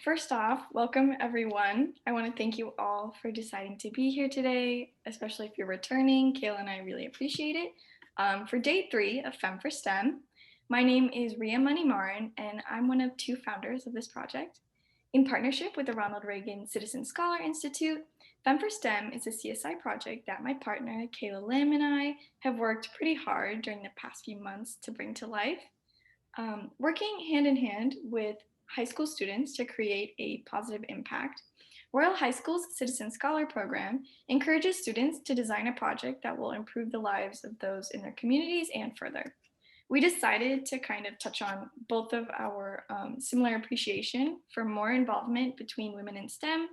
First off, welcome everyone. I want to thank you all for deciding to be here today, especially if you're returning. Kayla and I really appreciate it. For day 3 of Femme4STEM, my name is Ria Manimaran, and I'm one of 2 founders of this project. In partnership with the Ronald Reagan Citizen Scholar Institute, Femme4STEM is a CSI project that my partner, Kayla Lim, and I have worked pretty hard during the past few months to bring to life. Working hand in hand with high school students to create a positive impact, Royal High School's Citizen Scholar Program encourages students to design a project that will improve the lives of those in their communities and further. We decided to kind of touch on both of our similar appreciation for more involvement between women in STEM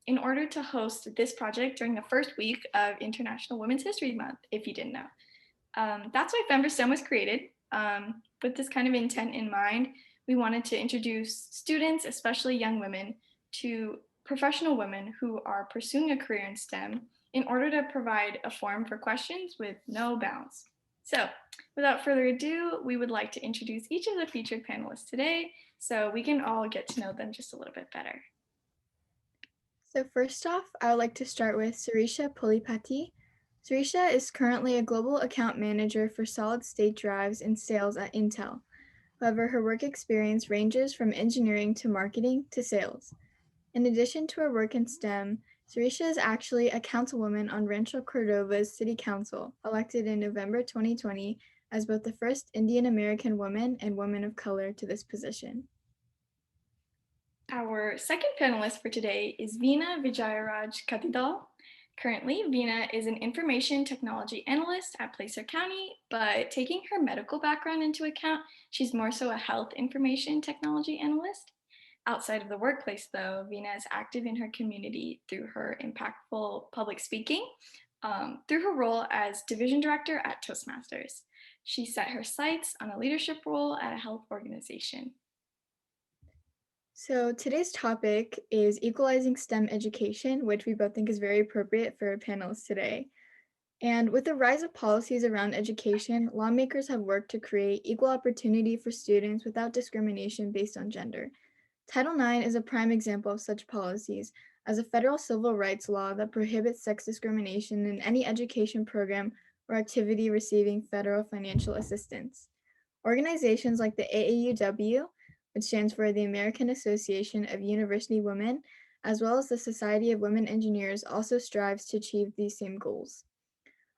in order to host this project during the first week of International Women's History Month, if you didn't know. That's why Femme4STEM was created. With this kind of intent in mind, we wanted to introduce students, especially young women, to professional women who are pursuing a career in STEM in order to provide a forum for questions with no bounds. So without further ado, we would like to introduce each of the featured panelists today so we can all get to know them just a little bit better. So first off, I would like to start with Sarisha Pulipati. Sarisha is currently a global account manager for solid-state drives and sales at Intel. However, her work experience ranges from engineering to marketing to sales. In addition to her work in STEM, Sarisha is actually a councilwoman on Rancho Cordova's City Council, elected in November 2020 as both the first Indian American woman and woman of color to this position. Our second panelist for today is Veena Vijayaraj Katidal. Currently, Veena is an information technology analyst at Placer County, but taking her medical background into account, she's more so a health information technology analyst. Outside of the workplace, though, Veena is active in her community through her impactful public speaking, through her role as division director at Toastmasters. She set her sights on a leadership role at a health organization. So today's topic is equalizing STEM education, which we both think is very appropriate for our panelists today. And with the rise of policies around education, lawmakers have worked to create equal opportunity for students without discrimination based on gender. Title IX is a prime example of such policies, as a federal civil rights law that prohibits sex discrimination in any education program or activity receiving federal financial assistance. Organizations like the AAUW, which stands for the American Association of University Women, as well as the Society of Women Engineers, also strives to achieve these same goals.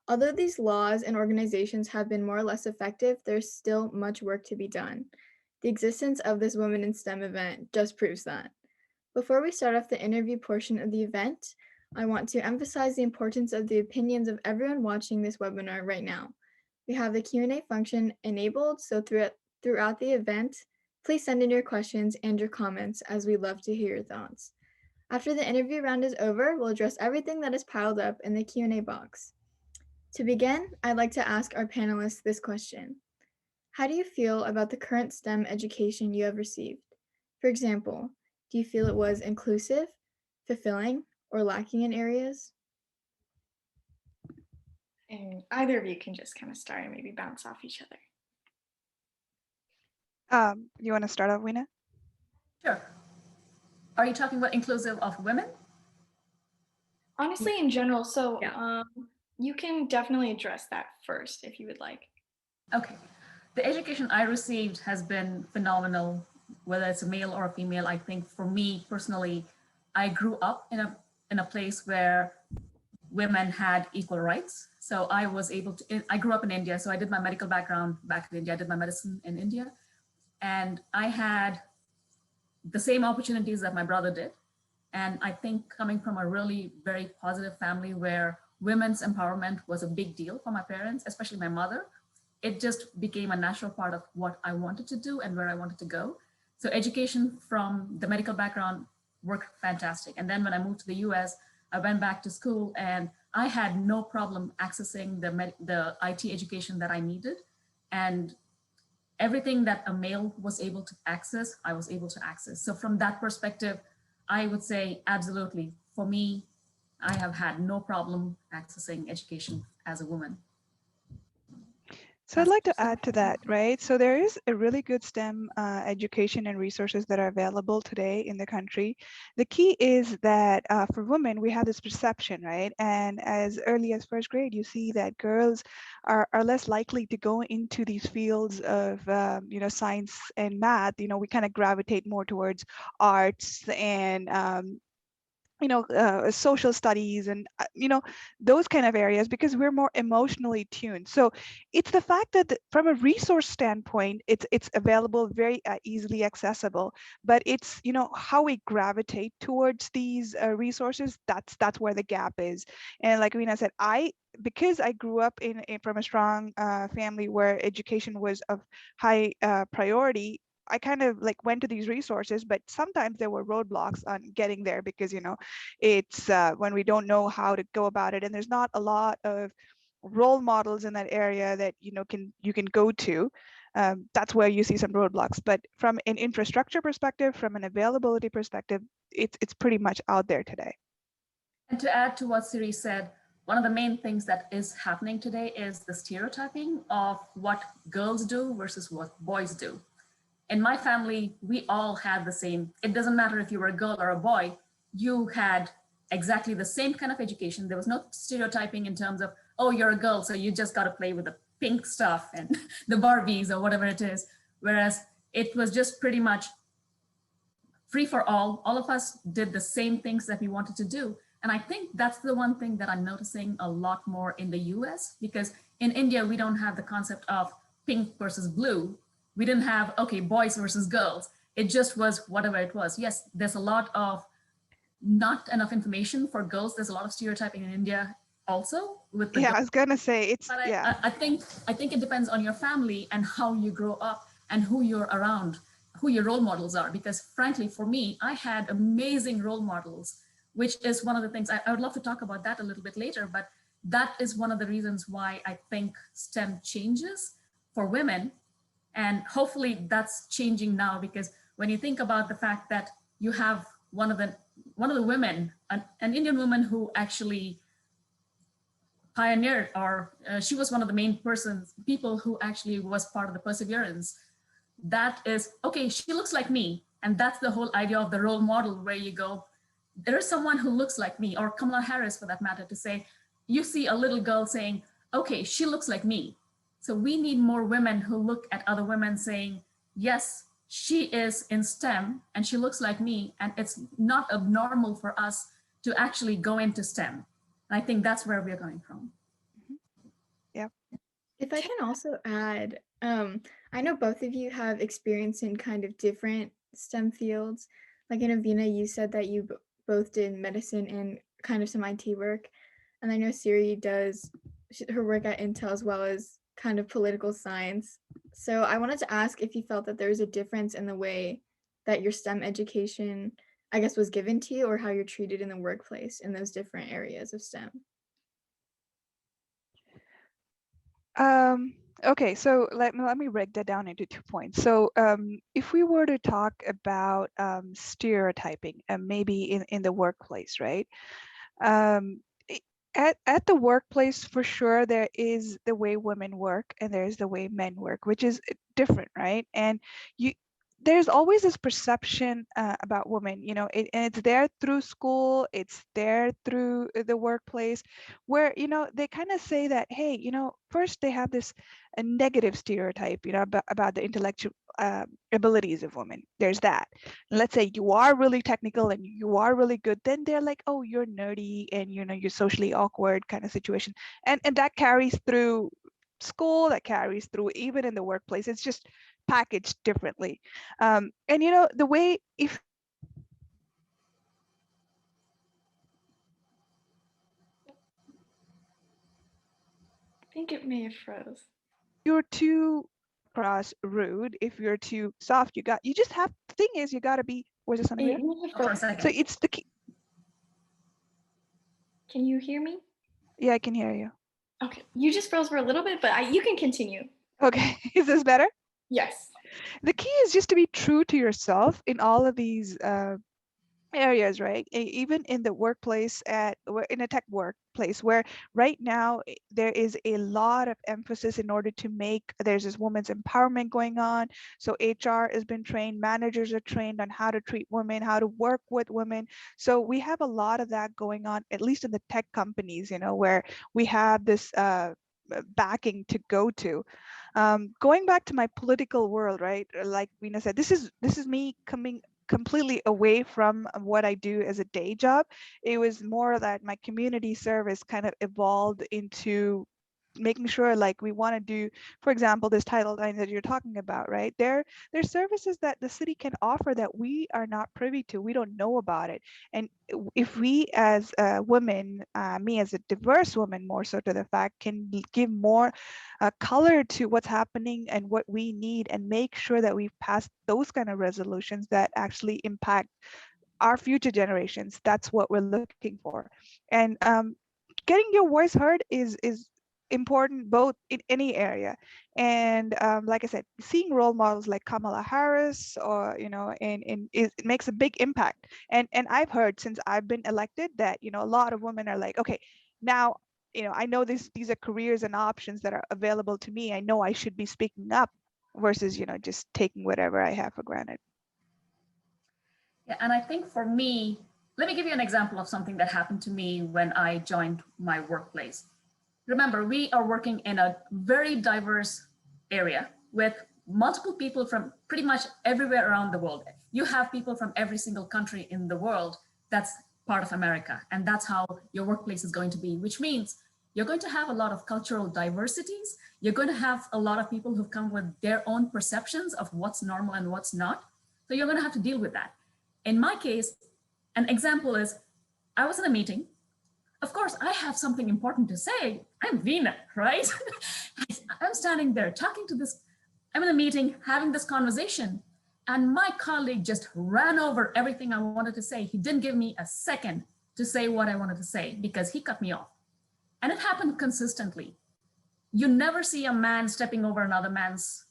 Although these laws and organizations have been more or less effective, there's still much work to be done. The existence of this Women in STEM event just proves that. Before we start off the interview portion of the event, I want to emphasize the importance of the opinions of everyone watching this webinar right now. We have the Q&A function enabled, so throughout the event, please send in your questions and your comments, as we love to hear your thoughts. After the interview round is over, we'll address everything that is piled up in the Q&A box. To begin, I'd like to ask our panelists this question. How do you feel about the current STEM education you have received? For example, do you feel it was inclusive, fulfilling, or lacking in areas? And either of you can just kind of start and maybe bounce off each other. You want to start off, Weena? Sure. Are you talking about inclusive of women? Honestly, in general, so yeah. You can definitely address that first if you would like. Okay. The education I received has been phenomenal, whether it's a male or a female. I think for me personally, I grew up in a place where women had equal rights. So I was able to, I grew up in India, so I did my medical background back in India. I did my medicine in India. And I had the same opportunities that my brother did. And I think coming from a really very positive family where women's empowerment was a big deal for my parents, especially my mother, it just became a natural part of what I wanted to do and where I wanted to go. So education from the medical background worked fantastic. And then when I moved to the US, I went back to school and I had no problem accessing the IT education that I needed. And everything that a male was able to access, I was able to access. So from that perspective, I would say absolutely. For me, I have had no problem accessing education as a woman. So I'd like to add to that, right? So there is a really good STEM education and resources that are available today in the country. The key is that for women, we have this perception, right? And as early as first grade, you see that girls are less likely to go into these fields of, science and math. We kind of gravitate more towards arts and social studies and those kind of areas because we're more emotionally tuned. So it's the fact that from a resource standpoint, it's available, very easily accessible, but it's how we gravitate towards these resources. That's where the gap is. And like Rina said, because I grew up from a strong family where education was of high priority, I kind of like went to these resources, but sometimes there were roadblocks on getting there because, it's when we don't know how to go about it. And there's not a lot of role models in that area that, you can go to. That's where you see some roadblocks. But from an infrastructure perspective, from an availability perspective, it's pretty much out there today. And to add to what Siri said, one of the main things that is happening today is the stereotyping of what girls do versus what boys do. In my family, we all had the same, it doesn't matter if you were a girl or a boy, you had exactly the same kind of education. There was no stereotyping in terms of, oh, you're a girl, so you just got to play with the pink stuff and the Barbies or whatever it is. Whereas it was just pretty much free for all. All of us did the same things that we wanted to do. And I think that's the one thing that I'm noticing a lot more in the US, because in India, we don't have the concept of pink versus blue. We didn't have, okay, boys versus girls. It just was whatever it was. Yes, there's a lot of not enough information for girls. There's a lot of stereotyping in India also with the Yeah, girls. I was gonna say it's But yeah. I think it depends on your family and how you grow up and who you're around, who your role models are. Because frankly, for me, I had amazing role models, which is one of the things I would love to talk about that a little bit later. But that is one of the reasons why I think STEM changes for women. And hopefully that's changing now, because when you think about the fact that you have one of the women, an Indian woman who actually pioneered, or she was one of the main people who actually was part of the perseverance. That is, okay, she looks like me. And that's the whole idea of the role model, where you go, there is someone who looks like me, or Kamala Harris for that matter, to say, you see a little girl saying, okay, she looks like me. So we need more women who look at other women saying, yes, she is in STEM and she looks like me, and it's not abnormal for us to actually go into STEM. And I think that's where we're coming from. Yeah. If I can also add, I know both of you have experience in kind of different STEM fields. Like in Avina, you said that you both did medicine and kind of some IT work. And I know Siri does her work at Intel as well as kind of political science. So I wanted to ask if you felt that there was a difference in the way that your STEM education, I guess, was given to you, or how you're treated in the workplace in those different areas of STEM. Okay, so let me break that down into 2 points. So if we were to talk about stereotyping, maybe in the workplace, right? Um, at the workplace, for sure, there is the way women work and there's the way men work, which is different, right? And you there's always this perception about women, and it's there through school, it's there through the workplace, where they kind of say that, hey, first they have this a negative stereotype, about the intellectual abilities of women. There's that. Let's say you are really technical and you are really good, then they're like, oh, you're nerdy and you're socially awkward kind of situation, and that carries through school, that carries through even in the workplace. It's just packaged differently. And the way, if I think it may have froze. you're too cross, rude, if you're too soft, you just have, the thing is, you got to be, was it something It may have For a froze. second. so it's the key. Can you hear me? Yeah, I can hear you. Okay, you just froze for a little bit, but you can continue. Okay. Is this better? Yes. The key is just to be true to yourself in all of these areas, right? Even in the workplace in a tech workplace where right now there is a lot of emphasis in order to make, there's this women's empowerment going on. So HR has been trained, managers are trained on how to treat women, how to work with women. So we have a lot of that going on, at least in the tech companies, where we have this backing to go to. Going back to my political world, right? Like Veena said, this is me coming completely away from what I do as a day job. It was more that my community service kind of evolved into making sure, like, we want to do, for example, this Title IX that you're talking about, right? There's services that the city can offer that we are not privy to. We don't know about it. And if we as women, me as a diverse woman, more so to the fact, can give more color to what's happening and what we need, and make sure that we pass those kind of resolutions that actually impact our future generations, that's what we're looking for. And getting your voice heard is important both in any area. And like I said, seeing role models like Kamala Harris, or it makes a big impact. And I've heard, since I've been elected, that a lot of women are like, okay, now I know these are careers and options that are available to me. I know I should be speaking up versus just taking whatever I have for granted. Yeah, and I think for me, let me give you an example of something that happened to me when I joined my workplace. Remember, we are working in a very diverse area with multiple people from pretty much everywhere around the world. You have people from every single country in the world that's part of America, and that's how your workplace is going to be, which means you're going to have a lot of cultural diversities. You're going to have a lot of people who've come with their own perceptions of what's normal and what's not. So you're going to have to deal with that. In my case, an example is I was in a meeting. Of course, I have something important to say. I'm Veena, right? I'm standing there talking to this, I'm in a meeting, having this conversation, and my colleague just ran over everything I wanted to say. He didn't give me a second to say what I wanted to say because he cut me off. And it happened consistently. You never see a man stepping over another man's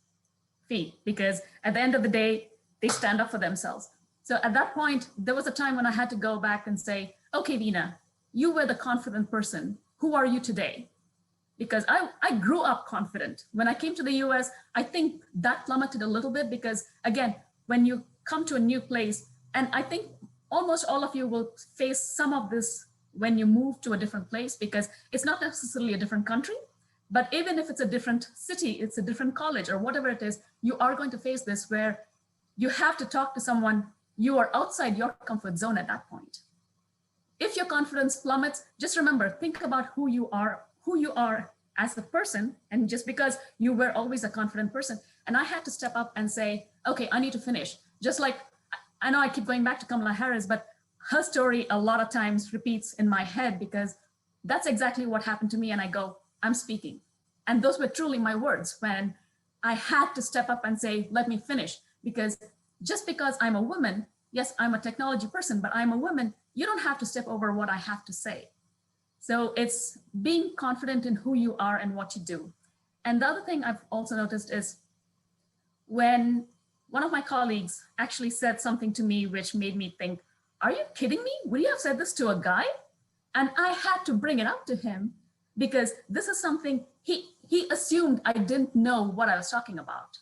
feet because at the end of the day, they stand up for themselves. So at that point, there was a time when I had to go back and say, okay, Veena, you were the confident person. Who are you today? Because I grew up confident. When I came to the US, I think that plummeted a little bit because, again, when you come to a new place, and I think almost all of you will face some of this when you move to a different place, because it's not necessarily a different country, but even if it's a different city, it's a different college or whatever it is, you are going to face this where you have to talk to someone. You are outside your comfort zone at that point. If your confidence plummets, just remember, think about who you are as a person. And just because you were always a confident person, and I had to step up and say, okay, I need to finish. Just like, I know I keep going back to Kamala Harris, but her story a lot of times repeats in my head because that's exactly what happened to me. And I go, I'm speaking. And those were truly my words when I had to step up and say, let me finish. Because just because I'm a woman, yes, I'm a technology person, but I'm a woman, you don't have to step over what I have to say. So it's being confident in who you are and what you do. And the other thing I've also noticed is when one of my colleagues actually said something to me which made me think, are you kidding me? Would you have said this to a guy? And I had to bring it up to him because this is something he assumed I didn't know what I was talking about.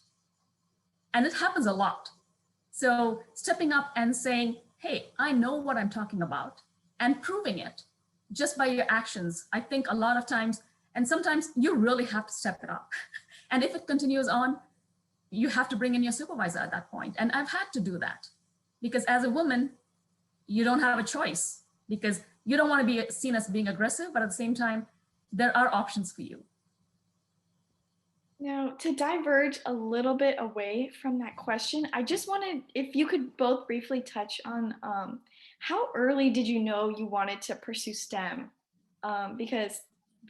And it happens a lot. So stepping up and saying, hey, I know what I'm talking about, and proving it just by your actions. I think a lot of times, and sometimes you really have to step it up. And if it continues on, you have to bring in your supervisor at that point. And I've had to do that because as a woman, you don't have a choice because you don't want to be seen as being aggressive, but at the same time, there are options for you. Now, to diverge a little bit away from that question, I just wanted, if you could both briefly touch on how early did you know you wanted to pursue STEM? Because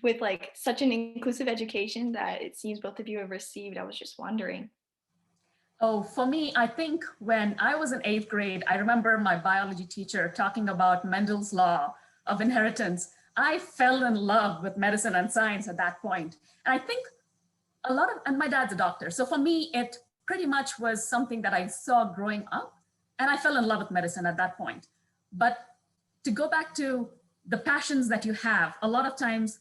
with like such an inclusive education that it seems both of you have received, I was just wondering. Oh, for me, I think when I was in 8th grade, I remember my biology teacher talking about Mendel's law of inheritance. I fell in love with medicine and science at that point. And I think and my dad's a doctor. So for me, it pretty much was something that I saw growing up. And I fell in love with medicine at that point. But to go back to the passions that you have, a lot of times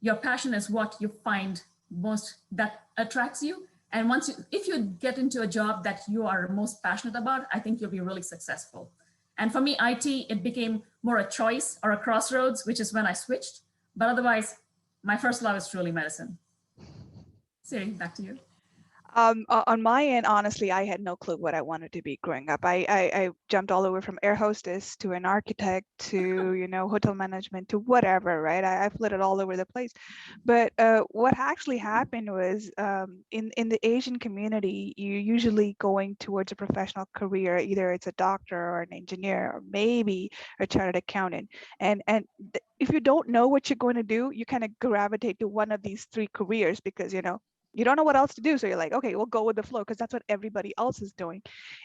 your passion is what you find most that attracts you. And once you, if you get into a job that you are most passionate about, I think you'll be really successful. And for me, IT, it became more a choice or a crossroads, which is when I switched. But otherwise, my first love is truly medicine. Siri, back to you. On my end, honestly, I had no clue what I wanted to be growing up. I jumped all over from air hostess to an architect to, you know, hotel management to whatever, right? I flitted all over the place. But what actually happened was in the Asian community, you're usually going towards a professional career. Either it's a doctor or an engineer or maybe a chartered accountant. And if you don't know what you're going to do, you kind of gravitate to one of these three careers because, you know, you don't know what else to do. So you're like, okay, we'll go with the flow because that's what everybody else is doing.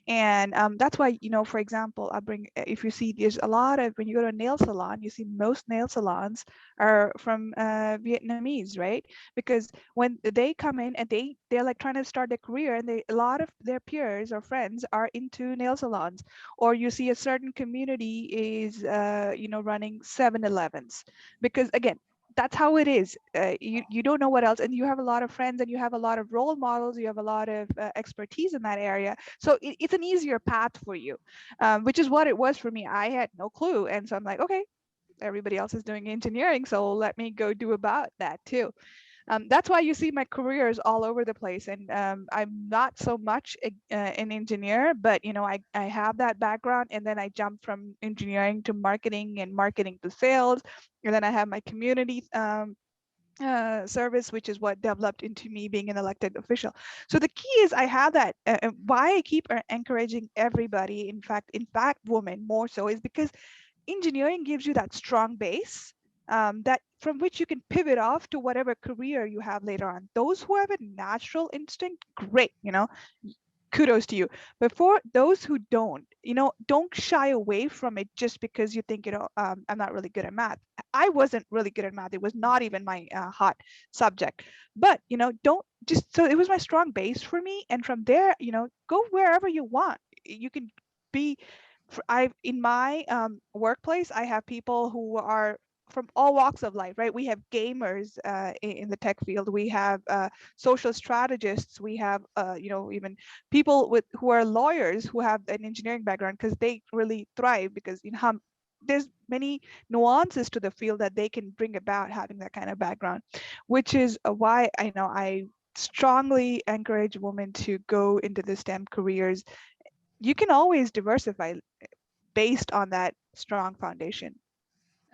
And that's why, you know, for example, if you see, there's a lot of, when you go to a nail salon, you see most nail salons are from Vietnamese, right? Because when they come in and they're like trying to start their career and a lot of their peers or friends are into nail salons. Or you see a certain community is, you know, running 7-Elevens because again, that's how it is. You don't know what else, and you have a lot of friends, and you have a lot of role models. You have a lot of expertise in that area, so it's an easier path for you, which is what it was for me. I had no clue, and so I'm like, okay, everybody else is doing engineering, so let me go do about that too. That's why you see my career is all over the place, and I'm not so much an engineer, but you know, I have that background, and then I jumped from engineering to marketing and marketing to sales, and then I have my community service, which is what developed into me being an elected official. So the key is I have that. Why I keep encouraging everybody, in fact, women more so, is because engineering gives you that strong base that from which you can pivot off to whatever career you have later on. Those who have a natural instinct, great, you know, kudos to you. But for those who don't, you know, don't shy away from it just because you think, you know, I'm not really good at math. I wasn't really good at math. It was not even my hot subject. But, you know, don't just, so it was my strong base for me. And from there, you know, go wherever you want. You can be, in my workplace, I have people who are from all walks of life, right? We have gamers in the tech field. We have social strategists. We have, you know, even people who are lawyers who have an engineering background because they really thrive because, you know, there's many nuances to the field that they can bring about having that kind of background, which is why I know I strongly encourage women to go into the STEM careers. You can always diversify based on that strong foundation.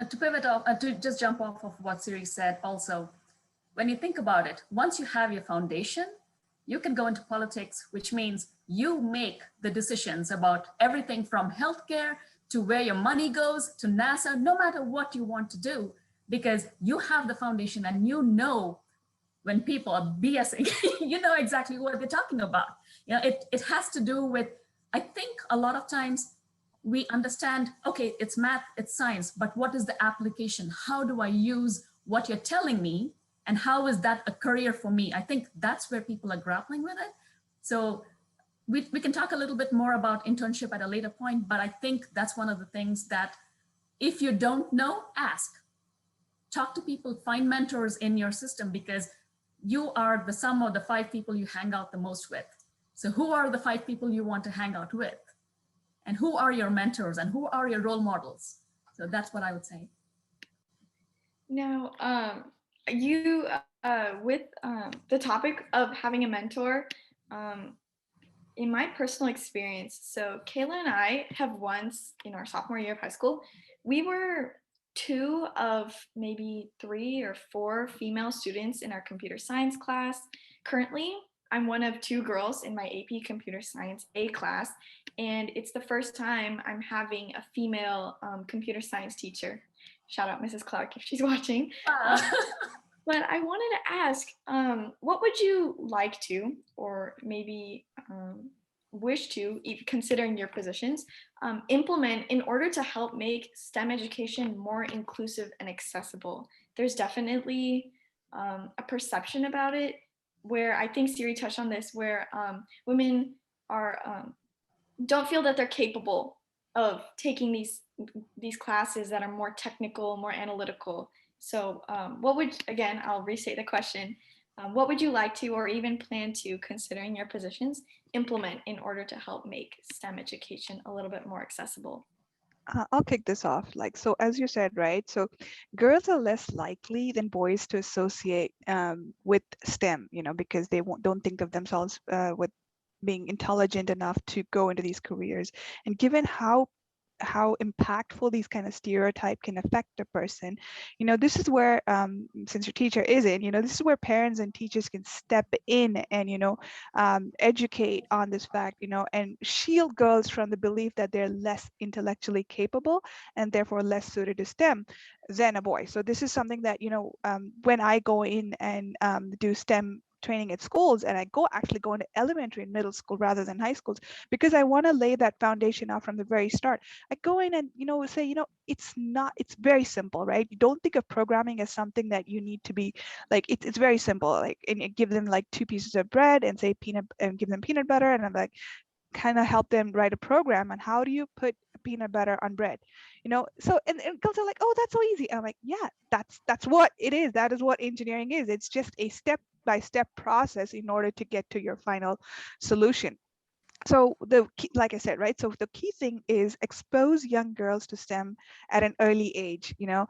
To pivot off, to just jump off of what Siri said also, when you think about it, once you have your foundation, you can go into politics, which means you make the decisions about everything from healthcare to where your money goes to NASA, no matter what you want to do, because you have the foundation and you know when people are BSing, you know exactly what they're talking about. You know, it has to do with, I think a lot of times we understand, okay, it's math, it's science, but what is the application? How do I use what you're telling me? And how is that a career for me? I think that's where people are grappling with it. So we can talk a little bit more about internship at a later point, but I think that's one of the things that if you don't know, ask. Talk to people, find mentors in your system because you are the sum of the 5 people you hang out the most with. So who are the 5 people you want to hang out with? And who are your mentors and who are your role models? So that's what I would say. Now, you, with the topic of having a mentor, in my personal experience, so Kayla and I have once, in our sophomore year of high school, we were 2 of maybe 3 or 4 female students in our computer science class. Currently, I'm one of 2 girls in my AP Computer Science A class, and it's the first time I'm having a female computer science teacher. Shout out Mrs. Clark if she's watching. But I wanted to ask, what would you like to, or maybe wish to, considering your positions, implement in order to help make STEM education more inclusive and accessible? There's definitely a perception about it where I think Siri touched on this, where women are don't feel that they're capable of taking these classes that are more technical, more analytical. So what would, again, I'll restate the question. What would you like to, or even plan to, considering your positions, implement in order to help make STEM education a little bit more accessible? I'll kick this off. Like, so as you said, right? So girls are less likely than boys to associate with STEM, you know, because they don't think of themselves with being intelligent enough to go into these careers. And given how impactful these kind of stereotype can affect a person, you know, this is where since your teacher isn't, you know, this is where parents and teachers can step in and, you know, educate on this fact, you know, and shield girls from the belief that they're less intellectually capable and therefore less suited to STEM than a boy. So this is something that, you know, when I go in and do STEM training at schools, and I actually go into elementary and middle school rather than high schools, because I want to lay that foundation out from the very start. I go in and, you know, say, you know, it's very simple, right? You don't think of programming as something that you need to be like, it's very simple. Like, and you give them like 2 pieces of bread and say peanut, and give them peanut butter. And I'm like, kind of help them write a program on how do you put peanut butter on bread, you know. So and girls are like, oh, that's so easy. I'm like, yeah, that's what it is. That is what engineering is. It's just a step by step process in order to get to your final solution. So the key, like I said, right? So the key thing is expose young girls to STEM at an early age. You know,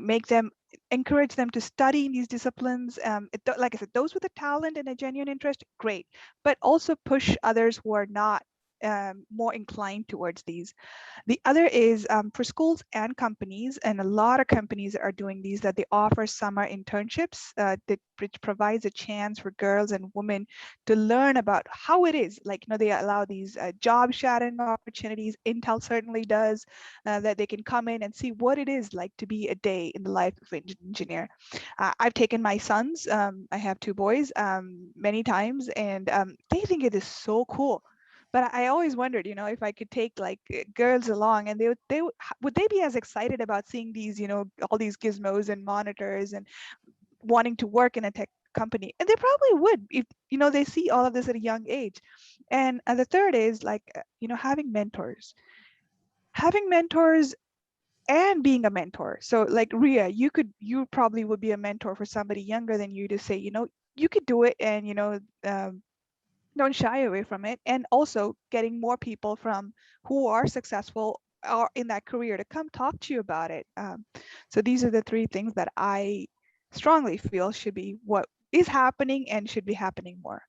make them, encourage them to study in these disciplines. Like I said, those with a talent and a genuine interest, great, but also push others who are not more inclined towards these. The other is for schools and companies, and a lot of companies are doing these, that they offer summer internships which provides a chance for girls and women to learn about how it is. Like, you know, they allow these job shadowing opportunities. Intel certainly does, that they can come in and see what it is like to be a day in the life of an engineer. I've taken my sons, I have 2 boys, many times, and they think it is so cool. But I always wondered, you know, if I could take like girls along, and would they be as excited about seeing these, you know, all these gizmos and monitors and wanting to work in a tech company? And they probably would, if, you know, they see all of this at a young age. And the third is like, you know, having mentors and being a mentor. So like Ria, you probably would be a mentor for somebody younger than you, to say, you know, you could do it, and, you know, don't shy away from it. And also getting more people from who are successful or in that career to come talk to you about it. So these are the 3 things that I strongly feel should be what is happening and should be happening more.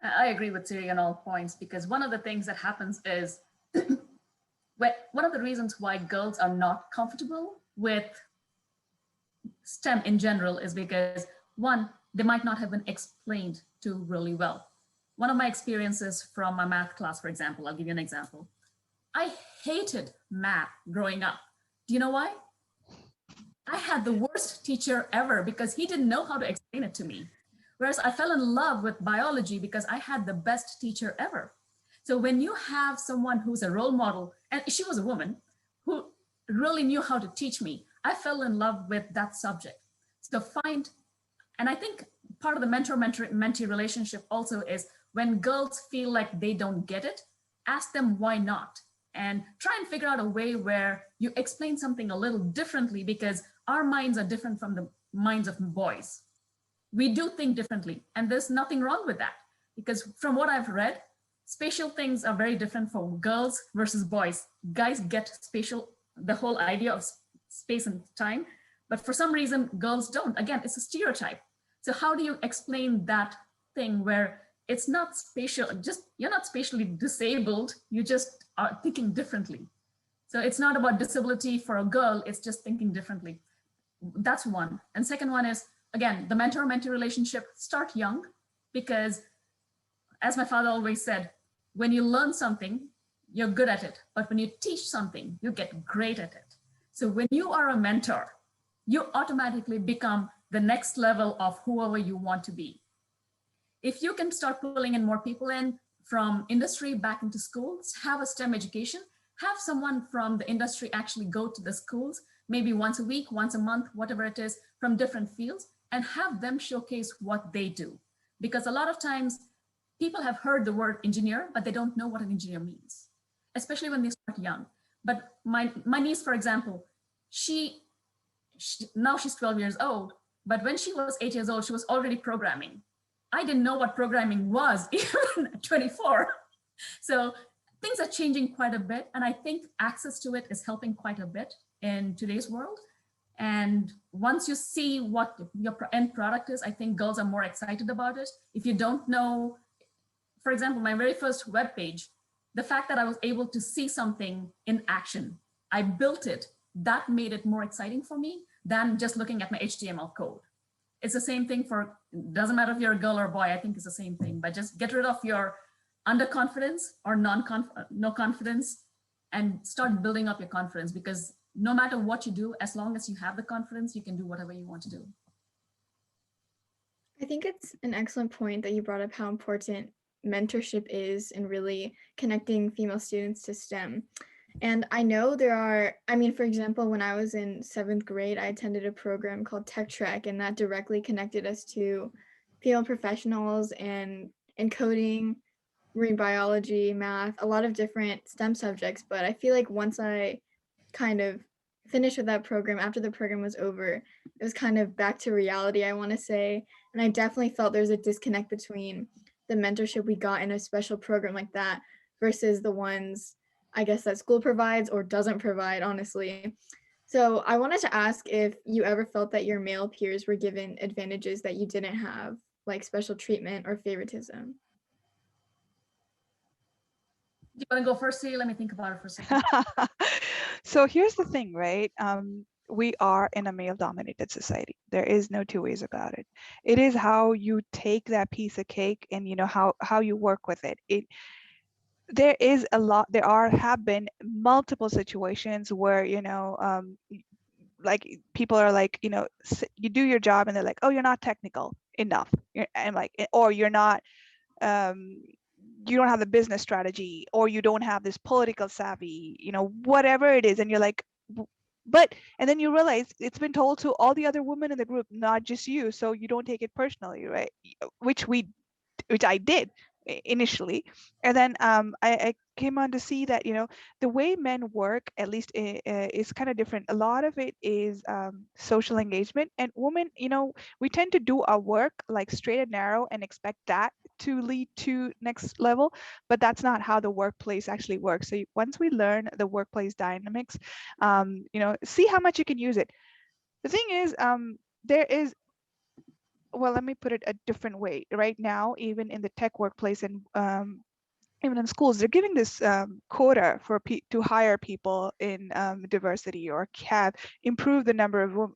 I agree with Siri on all points, because one of the things that happens is one of the reasons why girls are not comfortable with STEM in general is because, one, they might not have been explained to really well. One of my experiences from my math class, for example, I'll give you an example. I hated math growing up. Do you know why? I had the worst teacher ever because he didn't know how to explain it to me. Whereas I fell in love with biology because I had the best teacher ever. So when you have someone who's a role model, and she was a woman, who really knew how to teach me, I fell in love with that subject. So and I think part of the mentor-mentee relationship also is, when girls feel like they don't get it, ask them why not, and try and figure out a way where you explain something a little differently, because our minds are different from the minds of boys. We do think differently, and there's nothing wrong with that, because from what I've read, spatial things are very different for girls versus boys. Guys get spatial, the whole idea of space and time, but for some reason girls don't. Again, it's a stereotype. So how do you explain that thing where it's not spatial, just you're not spatially disabled, you just are thinking differently. So it's not about disability for a girl, it's just thinking differently. That's one. And second one is, again, the mentor-mentee relationship, start young, because as my father always said, when you learn something, you're good at it. But when you teach something, you get great at it. So when you are a mentor, you automatically become the next level of whoever you want to be. If you can start pulling in more people in from industry back into schools, have a STEM education, have someone from the industry actually go to the schools, maybe once a week, once a month, whatever it is, from different fields, and have them showcase what they do. Because a lot of times people have heard the word engineer, but they don't know what an engineer means, especially when they start young. But my niece, for example, she now she's 12 years old, but when she was 8 years old, she was already programming. I didn't know what programming was even at 24. So things are changing quite a bit. And I think access to it is helping quite a bit in today's world. And once you see what your end product is, I think girls are more excited about it. If you don't know, for example, my very first web page, the fact that I was able to see something in action, I built it, that made it more exciting for me than just looking at my HTML code. It's the same thing for, doesn't matter if you're a girl or a boy, I think it's the same thing, but just get rid of your underconfidence or no confidence and start building up your confidence, because no matter what you do, as long as you have the confidence, you can do whatever you want to do. I think it's an excellent point that you brought up how important mentorship is in really connecting female students to STEM. And I know there are, I mean, for example, when I was in 7th grade, I attended a program called Tech Trek, and that directly connected us to female professionals and in coding, marine biology, math, a lot of different STEM subjects. But I feel like once I kind of finished with that program, after the program was over, it was kind of back to reality, I want to say. And I definitely felt there's a disconnect between the mentorship we got in a special program like that versus the ones, I guess, that school provides or doesn't provide, honestly. So I wanted to ask if you ever felt that your male peers were given advantages that you didn't have, like special treatment or favoritism. Do you want to go first, Celia? Let me think about it for a second. So here's the thing, right? We are in a male-dominated society. There is no two ways about it. It is how you take that piece of cake and how you work with it. There is a lot. Have been multiple situations where like people are like, you do your job and they're like, oh, you're not technical enough. And like, or you're not. You don't have the business strategy, or you don't have this political savvy, whatever it is, and you're like, and then you realize it's been told to all the other women in the group, not just you, so you don't take it personally, right? which I did initially. And then I came on to see that, the way men work, at least is kind of different. A lot of it is social engagement, and women, we tend to do our work like straight and narrow and expect that to lead to next level, but that's not how the workplace actually works. So once we learn the workplace dynamics, see how much you can use it. The thing is, there is, well, let me put it a different way. Right now, even in the tech workplace and even in schools, they're giving this quota to hire people in diversity, or have improved the number of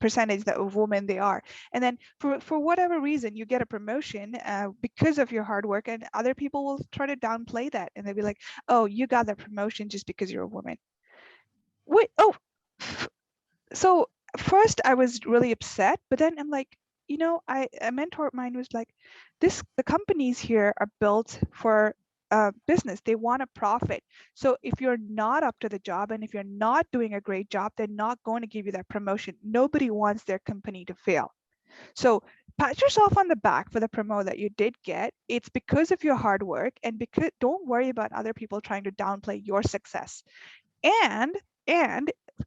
percentage of women they are. And then for whatever reason, you get a promotion because of your hard work, and other people will try to downplay that, and they'll be like, oh, you got that promotion just because you're a woman. Wait, oh, so first I was really upset, but then I'm like, a mentor of mine was like, the companies here are built for business. They want a profit. So if you're not up to the job, and if you're not doing a great job, they're not going to give you that promotion. Nobody wants their company to fail. So pat yourself on the back for the promo that you did get. It's because of your hard work, and because don't worry about other people trying to downplay your success. And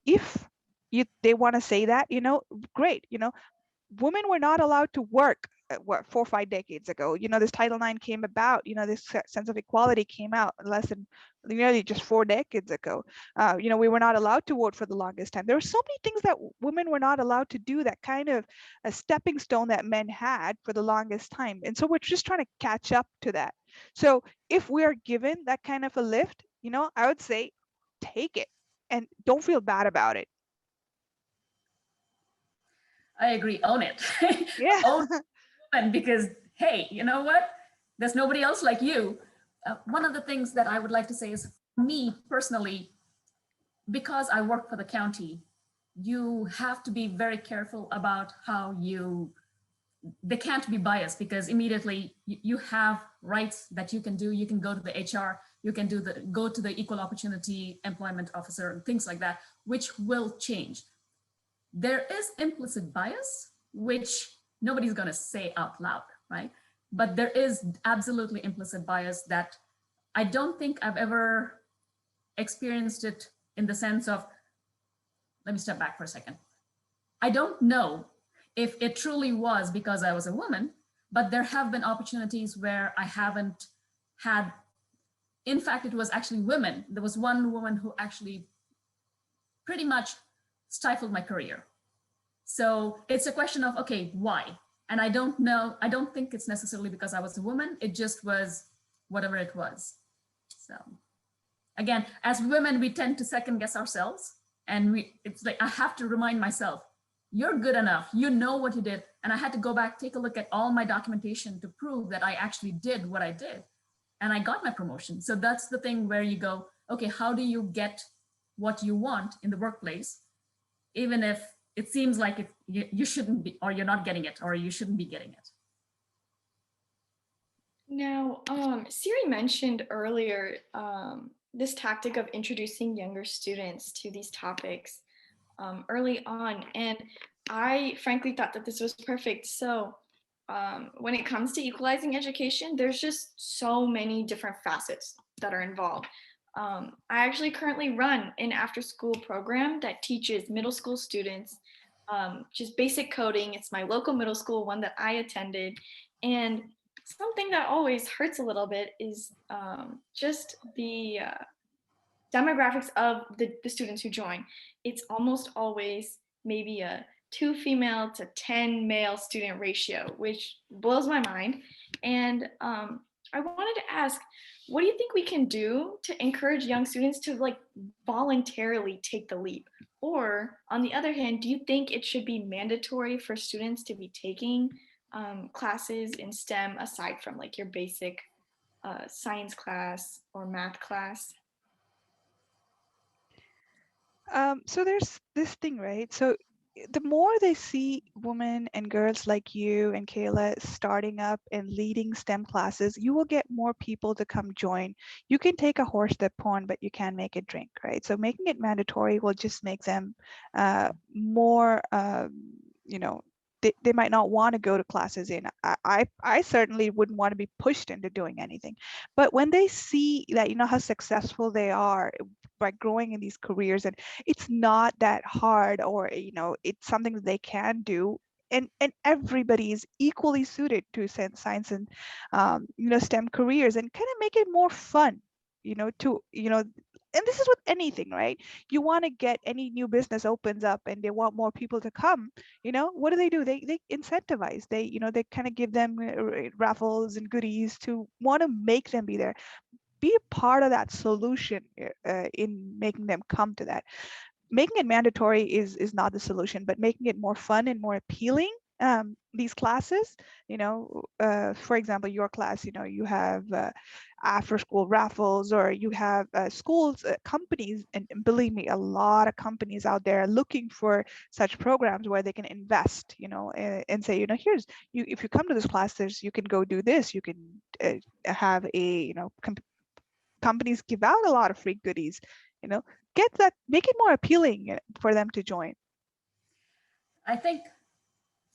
if they want to say that, great. Women were not allowed to work 4 or 5 decades ago. This Title IX came about. This sense of equality came out less than nearly just 4 decades ago. We were not allowed to vote for the longest time. There were so many things that women were not allowed to do, that kind of a stepping stone that men had for the longest time. And so we're just trying to catch up to that. So if we're given that kind of a lift, I would say take it and don't feel bad about it. I agree. Own it. Yeah. Own it, because, hey, you know what? There's nobody else like you. One of the things that I would like to say is, me personally, because I work for the county, you have to be very careful about how they can't be biased, because immediately you have rights that you can do. You can go to the HR, you can go to the equal opportunity employment officer, and things like that, which will change. There is implicit bias, which nobody's going to say out loud, right? but there is absolutely implicit bias that I don't think I've ever experienced it in the sense of, let me step back for a second. I don't know if it truly was because I was a woman, but there have been opportunities where I haven't had, in fact, it was actually women. There was one woman who actually pretty much stifled my career. So it's a question of, okay, why? And I don't know, I don't think it's necessarily because I was a woman, it just was whatever it was. So again, as women, we tend to second guess ourselves. And it's like, I have to remind myself, you're good enough, you know what you did. And I had to go back, take a look at all my documentation to prove that I actually did what I did. And I got my promotion. So that's the thing where you go, okay, how do you get what you want in the workplace, even if it seems like you shouldn't be, or you're not getting it, or you shouldn't be getting it. Now, Siri mentioned earlier this tactic of introducing younger students to these topics early on, and I frankly thought that this was perfect. So when it comes to equalizing education, there's just so many different facets that are involved. I actually currently run an after-school program that teaches middle school students just basic coding. It's my local middle school, one that I attended. And something that always hurts a little bit is just the demographics of the students who join. It's almost always maybe a 2 female to 10 male student ratio, which blows my mind. And I wanted to ask, what do you think we can do to encourage young students to like voluntarily take the leap? Or on the other hand, do you think it should be mandatory for students to be taking classes in STEM aside from like your basic science class or math class? So there's this thing, right? So the more they see women and girls like you and Kayla starting up and leading STEM classes, you will get more people to come join. You can take a horse that pond, but you can't make it drink, right? So making it mandatory will just make them more, you know, they might not want to go to classes in. I certainly wouldn't want to be pushed into doing anything. But when they see that, you know, how successful they are by growing in these careers, and it's not that hard, or you know, it's something that they can do, and everybody is equally suited to science and you know, STEM careers, and kind of make it more fun, you know, to, you know, and this is with anything, right? You want to get any new business opens up and they want more people to come, you know, what do? They incentivize, they, you know, they kind of give them raffles and goodies to want to make them be there, be a part of that solution in making them come to that. Making it mandatory is not the solution, but making it more fun and more appealing. These classes, you know, for example, your class, you know, you have after school raffles, or you have schools, companies, and believe me, a lot of companies out there looking for such programs where they can invest, you know, and say, you know, here's, you, if you come to this class, there's, you can go do this, you can have a, you know, companies give out a lot of free goodies, you know, get that, make it more appealing for them to join. I think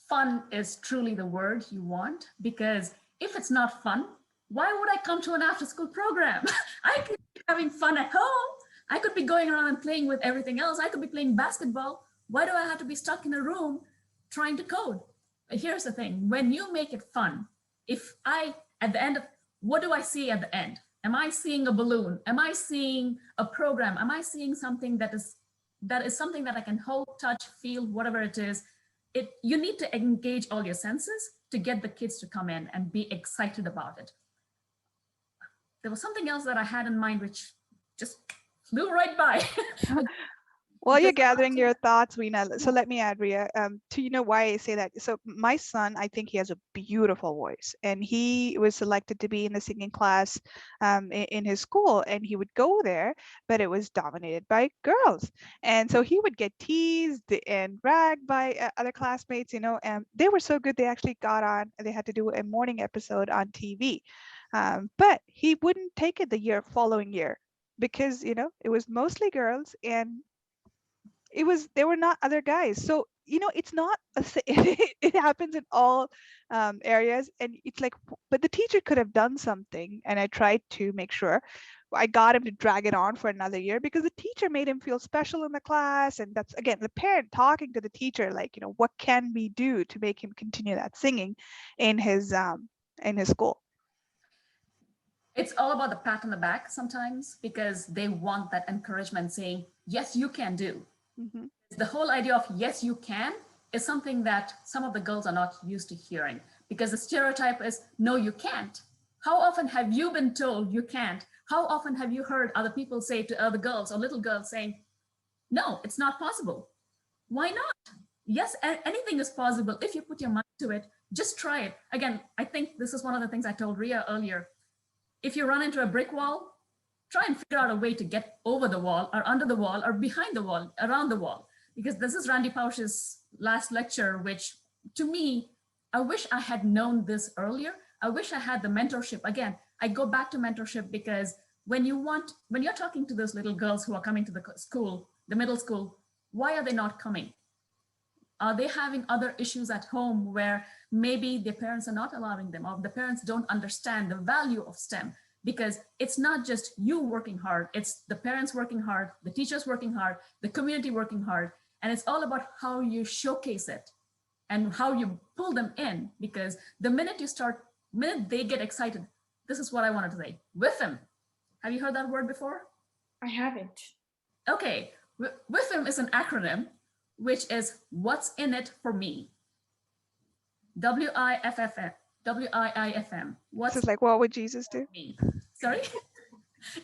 fun is truly the word you want, because if it's not fun, why would I come to an after school program? I could be having fun at home. I could be going around and playing with everything else. I could be playing basketball. Why do I have to be stuck in a room trying to code? But here's the thing, when you make it fun, if I, at the end of, what do I see at the end? Am I seeing a balloon? Am I seeing a program? Am I seeing something that is something that I can hold, touch, feel, whatever it is? You need to engage all your senses to get the kids to come in and be excited about it. There was something else that I had in mind, which just flew right by. Well, you're gathering your thoughts, Weena. So let me add, Ria, to, you know, why I say that. So my son, I think he has a beautiful voice, and he was selected to be in the singing class in his school, and he would go there, but it was dominated by girls. And so he would get teased and ragged by other classmates, you know, and they were so good, they actually got on, they had to do a morning episode on TV. But he wouldn't take it the following year, because, you know, it was mostly girls, and there were not other guys. So it's not it happens in all areas, and it's like, but the teacher could have done something, and I tried to make sure I got him to drag it on for another year because the teacher made him feel special in the class. And that's, again, the parent talking to the teacher, like, what can we do to make him continue that singing in his school. It's all about the pat on the back sometimes because they want that encouragement saying, yes, you can do. Mm-hmm. The whole idea of yes, you can is something that some of the girls are not used to hearing because the stereotype is no, you can't. How often have you been told you can't? How often have you heard other people say to other girls or little girls saying, no, it's not possible? Why not? Yes, anything is possible if you put your mind to it. Just try it. Again, I think this is one of the things I told Ria earlier. If you run into a brick wall, try and figure out a way to get over the wall or under the wall or behind the wall, around the wall. Because this is Randy Pausch's last lecture, which to me, I wish I had known this earlier. I wish I had the mentorship. Again, I go back to mentorship because when you're talking to those little girls who are coming to the school, the middle school, why are they not coming? Are they having other issues at home where maybe their parents are not allowing them, or the parents don't understand the value of STEM? Because it's not just you working hard, it's the parents working hard, the teachers working hard, the community working hard. And it's all about how you showcase it and how you pull them in. Because the minute they get excited, this is what I wanted to say, WIFM. Have you heard that word before? I haven't. Okay, WIFM is an acronym, which is what's in it for me. WIFM. WIIFM. This is like, what would Jesus do? Me? Sorry?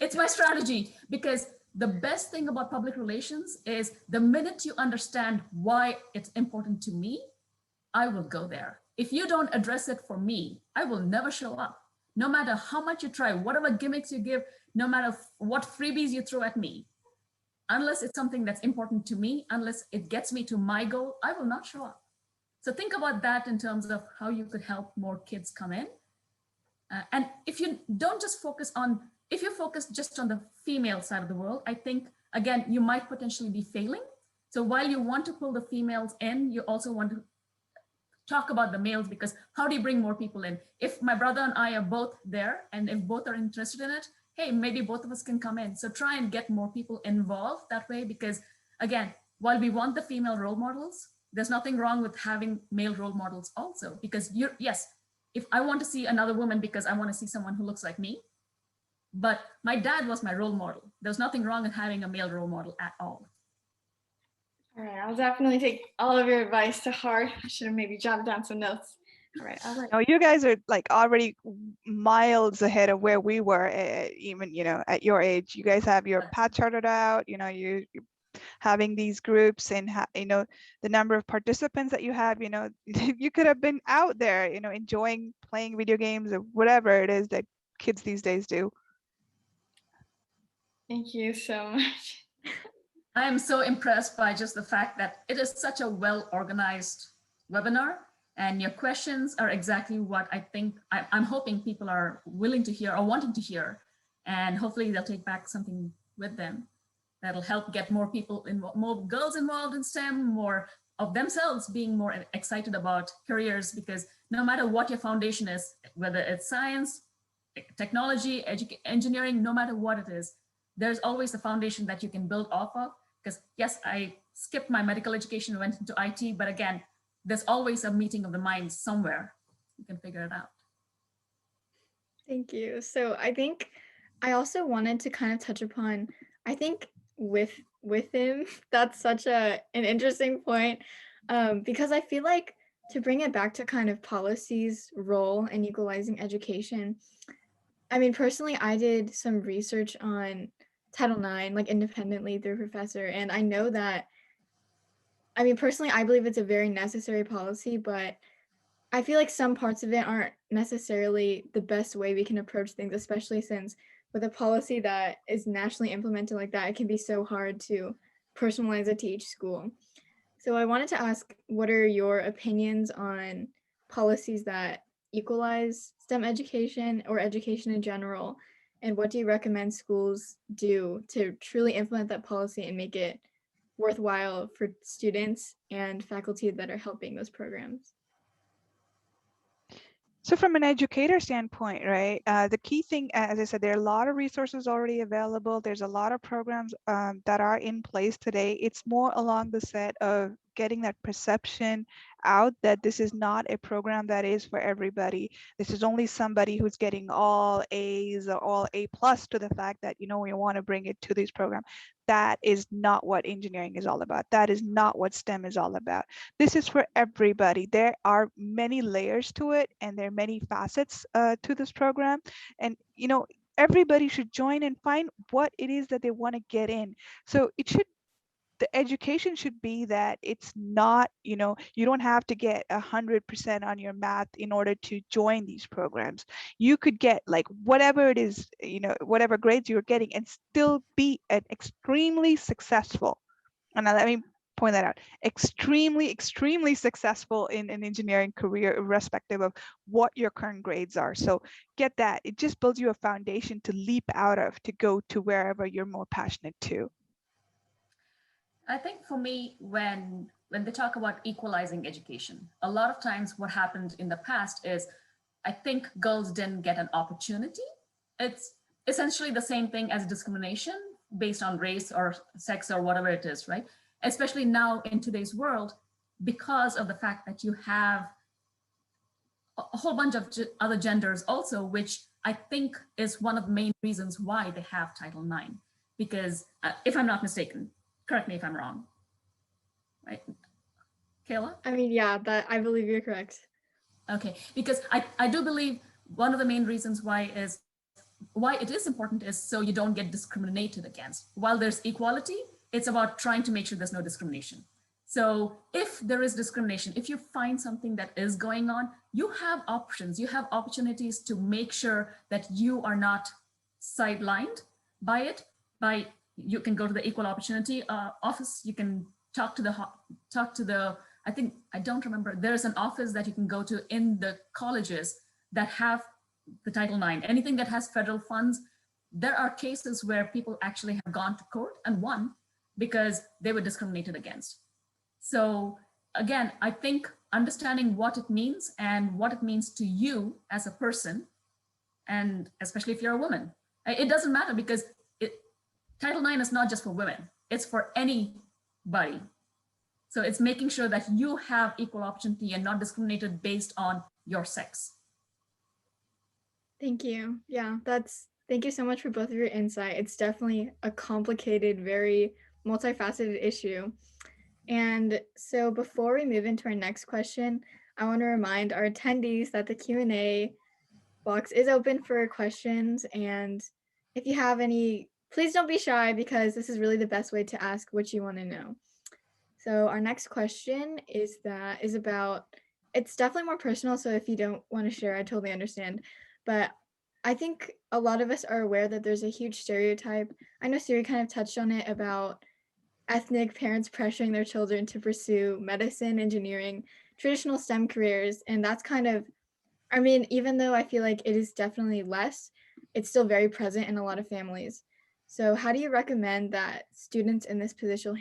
It's my strategy because the best thing about public relations is the minute you understand why it's important to me, I will go there. If you don't address it for me, I will never show up. No matter how much you try, whatever gimmicks you give, no matter what freebies you throw at me, unless it's something that's important to me, unless it gets me to my goal, I will not show up. So think about that in terms of how you could help more kids come in. And if you don't just focus on, if you focus just on the female side of the world, I think, again, you might potentially be failing. So while you want to pull the females in, you also want to talk about the males, because how do you bring more people in? If my brother and I are both there, and if both are interested in it, hey, maybe both of us can come in. So try and get more people involved that way, because again, while we want the female role models, there's nothing wrong with having male role models also, because yes, if I want to see another woman because I want to see someone who looks like me, but my dad was my role model. There's nothing wrong with having a male role model at all. All right, I'll definitely take all of your advice to heart. I should have maybe jotted down some notes. All right, all right. No, you guys are like already miles ahead of where we were, even, at your age. You guys have your path charted out, you're having these groups, and the number of participants that you have, you could have been out there, enjoying playing video games or whatever it is that kids these days do. Thank you so much. I am so impressed by just the fact that it is such a well-organized webinar, and your questions are exactly what I think, I'm hoping people are willing to hear or wanting to hear, and hopefully they'll take back something with them that'll help get more people, more girls involved in STEM, more of themselves being more excited about careers, because no matter what your foundation is, whether it's science, technology, engineering, no matter what it is, there's always a foundation that you can build off of. Because yes, I skipped my medical education and went into IT, but again, there's always a meeting of the minds somewhere. You can figure it out. Thank you. So I think I also wanted to kind of touch upon, I think with him, that's such an interesting point, because I feel like to bring it back to kind of policy's role in equalizing education, I mean, personally, I did some research on Title IX, like independently through a professor. And I know that, I mean, personally, I believe it's a very necessary policy, but I feel like some parts of it aren't necessarily the best way we can approach things, especially since with a policy that is nationally implemented like that, it can be so hard to personalize it to each school. So I wanted to ask, what are your opinions on policies that equalize STEM education or education in general? And what do you recommend schools do to truly implement that policy and make it worthwhile for students and faculty that are helping those programs? So from an educator standpoint, right, the key thing, as I said, there are a lot of resources already available. There's a lot of programs that are in place today. It's more along the set of getting that perception out that this is not a program that is for everybody. This is only somebody who's getting all A's or all A plus to the fact that, you know, we want to bring it to this program. That is not what engineering is all about. That is not what STEM is all about. This is for everybody. There are many layers to it, and there are many facets to this program. And, you know, everybody should join and find what it is that they want to get in. So it should, the education should be that it's not, you know, you don't have to get 100% on your math in order to join these programs. You could get like whatever it is, you know, whatever grades you're getting and still be an extremely successful, and now let me point that out, extremely successful in an engineering career, irrespective of what your current grades are. So get that. It just builds you a foundation to leap out of, to go to wherever you're more passionate to. I think for me, when they talk about equalizing education, a lot of times what happened in the past is I think girls didn't get an opportunity. It's essentially the same thing as discrimination based on race or sex or whatever it is, right? Especially now in today's world, because of the fact that you have a whole bunch of other genders also, which I think is one of the main reasons why they have Title IX. Because if I'm not mistaken, correct me if I'm wrong, right? Kayla? I mean, yeah, that I believe you're correct. Okay, because I do believe one of the main reasons why it is important is so you don't get discriminated against. While there's equality, it's about trying to make sure there's no discrimination. So if there is discrimination, if you find something that is going on, you have options, you have opportunities to make sure that you are not sidelined by it. By you can go to the equal opportunity office, you can talk to the I think, I don't remember, there's an office that you can go to in the colleges that have the Title IX. Anything that has federal funds, there are cases where people actually have gone to court and won because they were discriminated against. So again, I think understanding what it means and what it means to you as a person, and especially if you're a woman, it doesn't matter because Title IX is not just for women, it's for anybody. So it's making sure that you have equal opportunity and not discriminated based on your sex. Thank you. Yeah, thank you so much for both of your insight. It's definitely a complicated, very multifaceted issue. And so before we move into our next question, I want to remind our attendees that the Q&A box is open for questions. And if you have any, please don't be shy because this is really the best way to ask what you want to know. So our next question is about, it's definitely more personal. So if you don't want to share, I totally understand. But I think a lot of us are aware that there's a huge stereotype. I know Siri kind of touched on it about ethnic parents pressuring their children to pursue medicine, engineering, traditional STEM careers. And that's kind of, I mean, even though I feel like it is definitely less, it's still very present in a lot of families. So how do you recommend that students in this position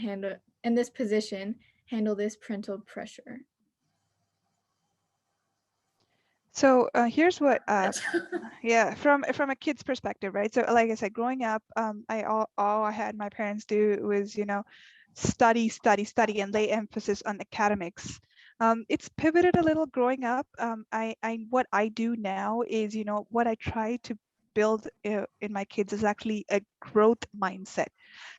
handle this parental pressure? So here's what, yeah, from a kid's perspective, right? So like I said, growing up, all I had my parents do was, you know, study, and lay emphasis on academics. It's pivoted a little growing up. What I do now is, you know, what I try to build in my kids is actually a growth mindset.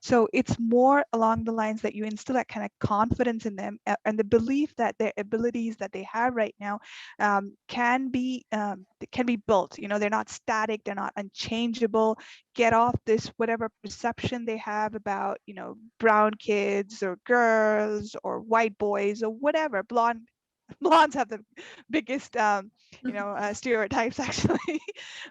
So it's more along the lines that you instill that kind of confidence in them and the belief that their abilities that they have right now can be built. You know, they're not static, they're not unchangeable. Get off this whatever perception they have about, you know, brown kids or girls or white boys or whatever. Blondes have the biggest stereotypes actually.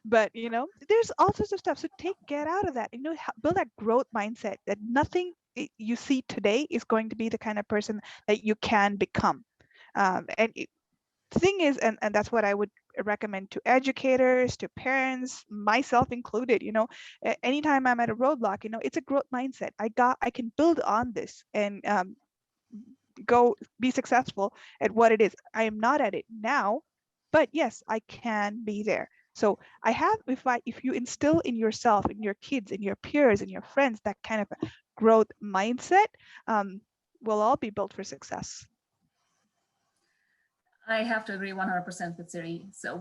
But you know, there's all sorts of stuff. So get out of that, you know, build that growth mindset that nothing you see today is going to be the kind of person that you can become. The thing is, and that's what I would recommend to educators, to parents, myself included. Anytime I'm at a roadblock, it's a growth mindset. I can build on this and go be successful at what it is. I am not at it now, but yes, I can be there. So I have, if you instill in yourself, in your kids, in your peers, in your friends, that kind of a growth mindset, we'll all be built for success. I have to agree 100% with Siri. So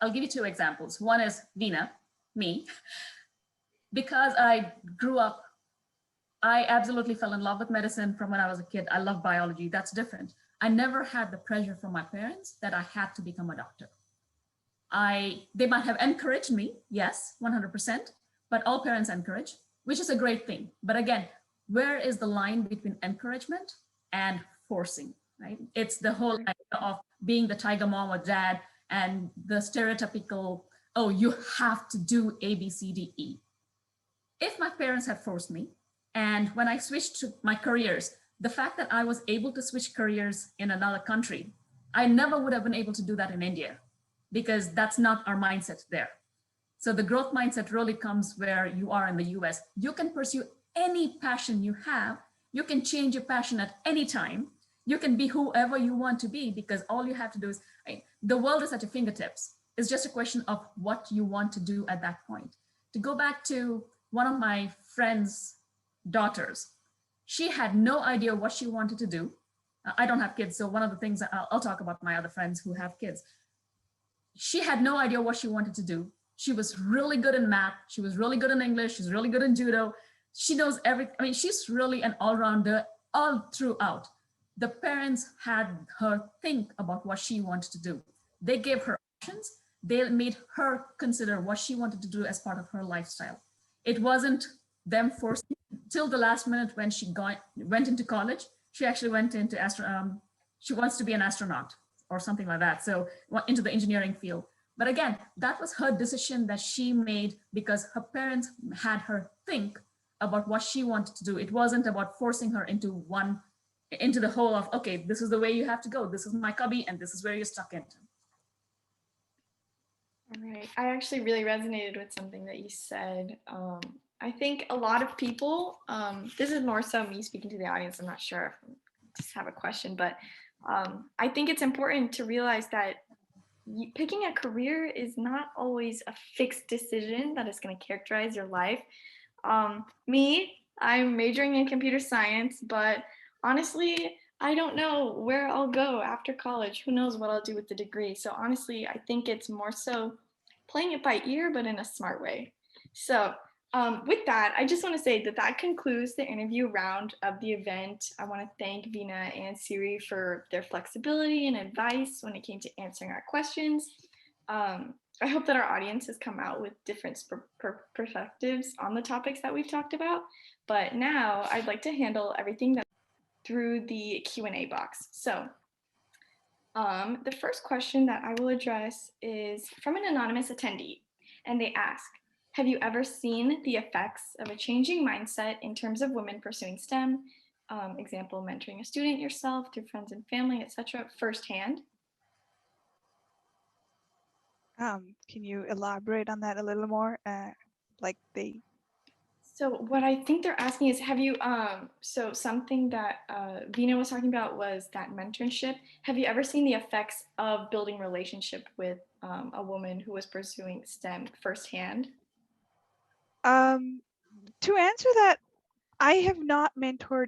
I'll give you two examples. One is Veena, me, because I grew up, I absolutely fell in love with medicine from when I was a kid. I love biology. That's different. I never had the pressure from my parents that I had to become a doctor. They might have encouraged me, yes, 100%, but all parents encourage, which is a great thing. But again, where is the line between encouragement and forcing, right? It's the whole idea of being the tiger mom or dad and the stereotypical, oh, you have to do A, B, C, D, E. If my parents had forced me, and when I switched to my careers, the fact that I was able to switch careers in another country, I never would have been able to do that in India because that's not our mindset there. So the growth mindset really comes where you are in the US. You can pursue any passion you have. You can change your passion at any time. You can be whoever you want to be because all you have to do is, the world is at your fingertips. It's just a question of what you want to do at that point. To go back to one of my friend's daughters, she had no idea what she wanted to do. I don't have kids, so one of the things I'll talk about my other friends who have kids. She had no idea what she wanted to do. She was really good in math. She was really good in English. She's really good in judo. She knows everything. I mean, she's really an all-rounder all throughout. The parents had her think about what she wanted to do. They gave her options. They made her consider what she wanted to do as part of her lifestyle. It wasn't them forcing till the last minute when she went into college. She actually went into she wants to be an astronaut or something like that. So into the engineering field. But again, that was her decision that she made because her parents had her think about what she wanted to do. It wasn't about forcing her into the whole of, okay, this is the way you have to go. This is my cubby and this is where you're stuck into. All right. I actually really resonated with something that you said. I think a lot of people, this is more so me speaking to the audience. I'm not sure if I just have a question, but I think it's important to realize that picking a career is not always a fixed decision that is going to characterize your life. I'm majoring in computer science, but honestly, I don't know where I'll go after college. Who knows what I'll do with the degree? So honestly, I think it's more so playing it by ear, but in a smart way. So with that, I just want to say that that concludes the interview round of the event. I want to thank Veena and Siri for their flexibility and advice when it came to answering our questions. I hope that our audience has come out with different perspectives on the topics that we've talked about. But now I'd like to handle everything that through the Q&A box. So the first question that I will address is from an anonymous attendee, and they ask, have you ever seen the effects of a changing mindset in terms of women pursuing STEM? Example, mentoring a student yourself through friends and family, etc., firsthand. Can you elaborate on that a little more? So what I think they're asking is, have you, so something that Veena was talking about was that mentorship. Have you ever seen the effects of building relationship with a woman who was pursuing STEM firsthand? To answer that, I have not mentored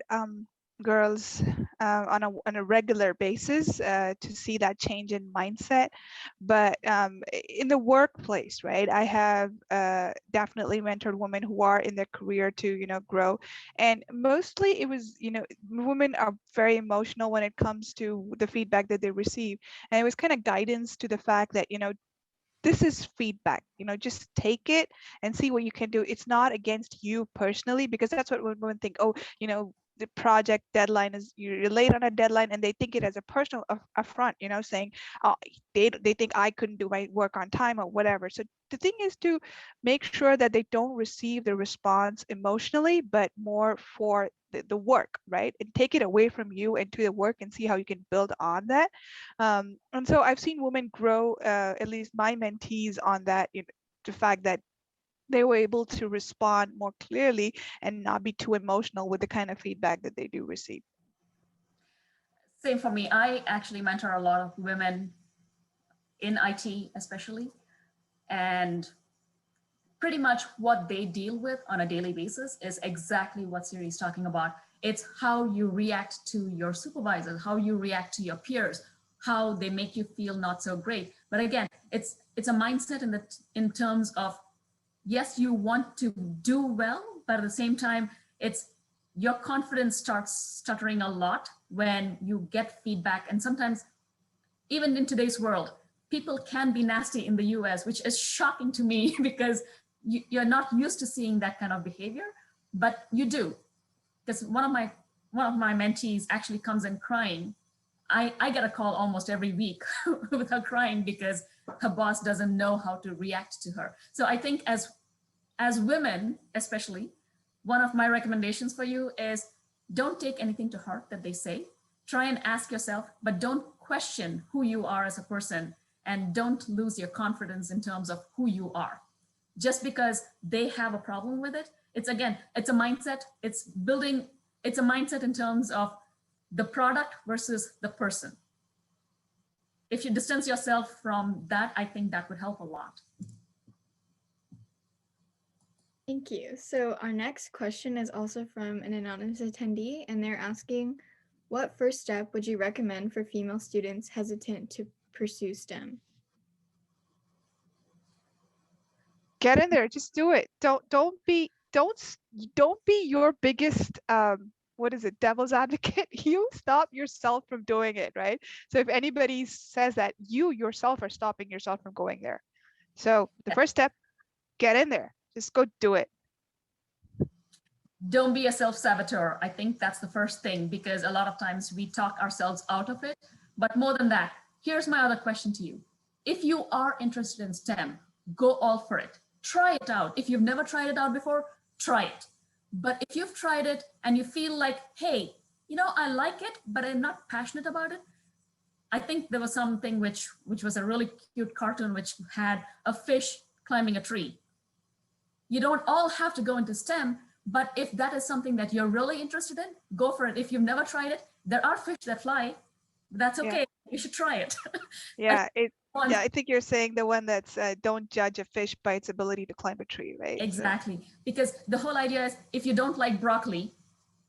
girls on a regular basis to see that change in mindset, but in the workplace, right, I have definitely mentored women who are in their career to grow, and mostly it was women are very emotional when it comes to the feedback that they receive, and it was kind of guidance to the fact that this is feedback, just take it and see what you can do. It's not against you personally, because that's what women think. Oh, the project deadline is, you're late on a deadline, and they think it as a personal affront, you know, saying, oh, they think I couldn't do my work on time or whatever. So the thing is to make sure that they don't receive the response emotionally, but more for the work, right? And take it away from you and to the work, and see how you can build on that. And so I've seen women grow, at least my mentees, on that, you know, the fact that they were able to respond more clearly and not be too emotional with the kind of feedback that they do receive. Same for me. I actually mentor a lot of women in IT, especially, and pretty much what they deal with on a daily basis is exactly what Siri is talking about. It's how you react to your supervisors, how you react to your peers, how they make you feel not so great. But again, it's a mindset in terms of, yes, you want to do well, but at the same time, it's your confidence starts stuttering a lot when you get feedback. And sometimes, even in today's world, people can be nasty in the US, which is shocking to me because you're not used to seeing that kind of behavior, but you do. Because one of my mentees actually comes in crying. I get a call almost every week with her crying because her boss doesn't know how to react to her. So I think as women, especially, one of my recommendations for you is don't take anything to heart that they say. Try and ask yourself, but don't question who you are as a person, and don't lose your confidence in terms of who you are. Just because they have a problem with it, it's a mindset. It's a mindset in terms of the product versus the person. If you distance yourself from that, I think that would help a lot. Thank you. So our next question is also from an anonymous attendee, and they're asking, what first step would you recommend for female students hesitant to pursue STEM? Get in there, just do it. Don't be your biggest what is it, devil's advocate. You stop yourself from doing it, right? So if anybody says that, you yourself are stopping yourself from going there. So the first step, get in there, just go do it. Don't be a self-saboteur. I think that's the first thing, because a lot of times we talk ourselves out of it. But more than that, here's my other question to you. If you are interested in STEM, go all for it. Try it out. If you've never tried it out before, try it. But if you've tried it and you feel like, hey, I like it, but I'm not passionate about it. I think there was something which was a really cute cartoon which had a fish climbing a tree. You don't all have to go into STEM, but if that is something that you're really interested in, go for it. If you've never tried it, there are fish that fly. That's okay. Yeah. You should try it. Yeah, I think you're saying the one that's don't judge a fish by its ability to climb a tree, right? Exactly. So. Because the whole idea is, if you don't like broccoli,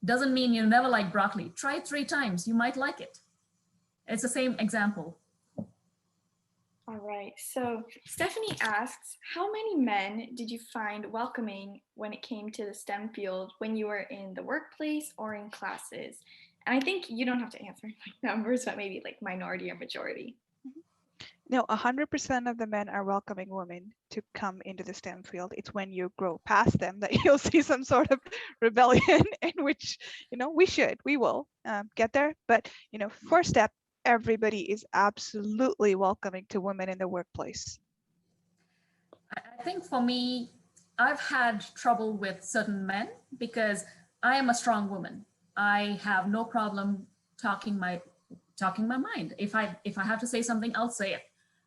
doesn't mean you never like broccoli. Try it 3 times. You might like it. It's the same example. All right, so Stephanie asks, how many men did you find welcoming when it came to the STEM field when you were in the workplace or in classes? And I think you don't have to answer like numbers, but maybe like minority or majority. No, 100% of the men are welcoming women to come into the STEM field. It's when you grow past them that you'll see some sort of rebellion, in which, we will get there. But, first step, everybody is absolutely welcoming to women in the workplace. I think for me, I've had trouble with certain men because I am a strong woman. I have no problem talking my mind. If I have to say something, I'll say it.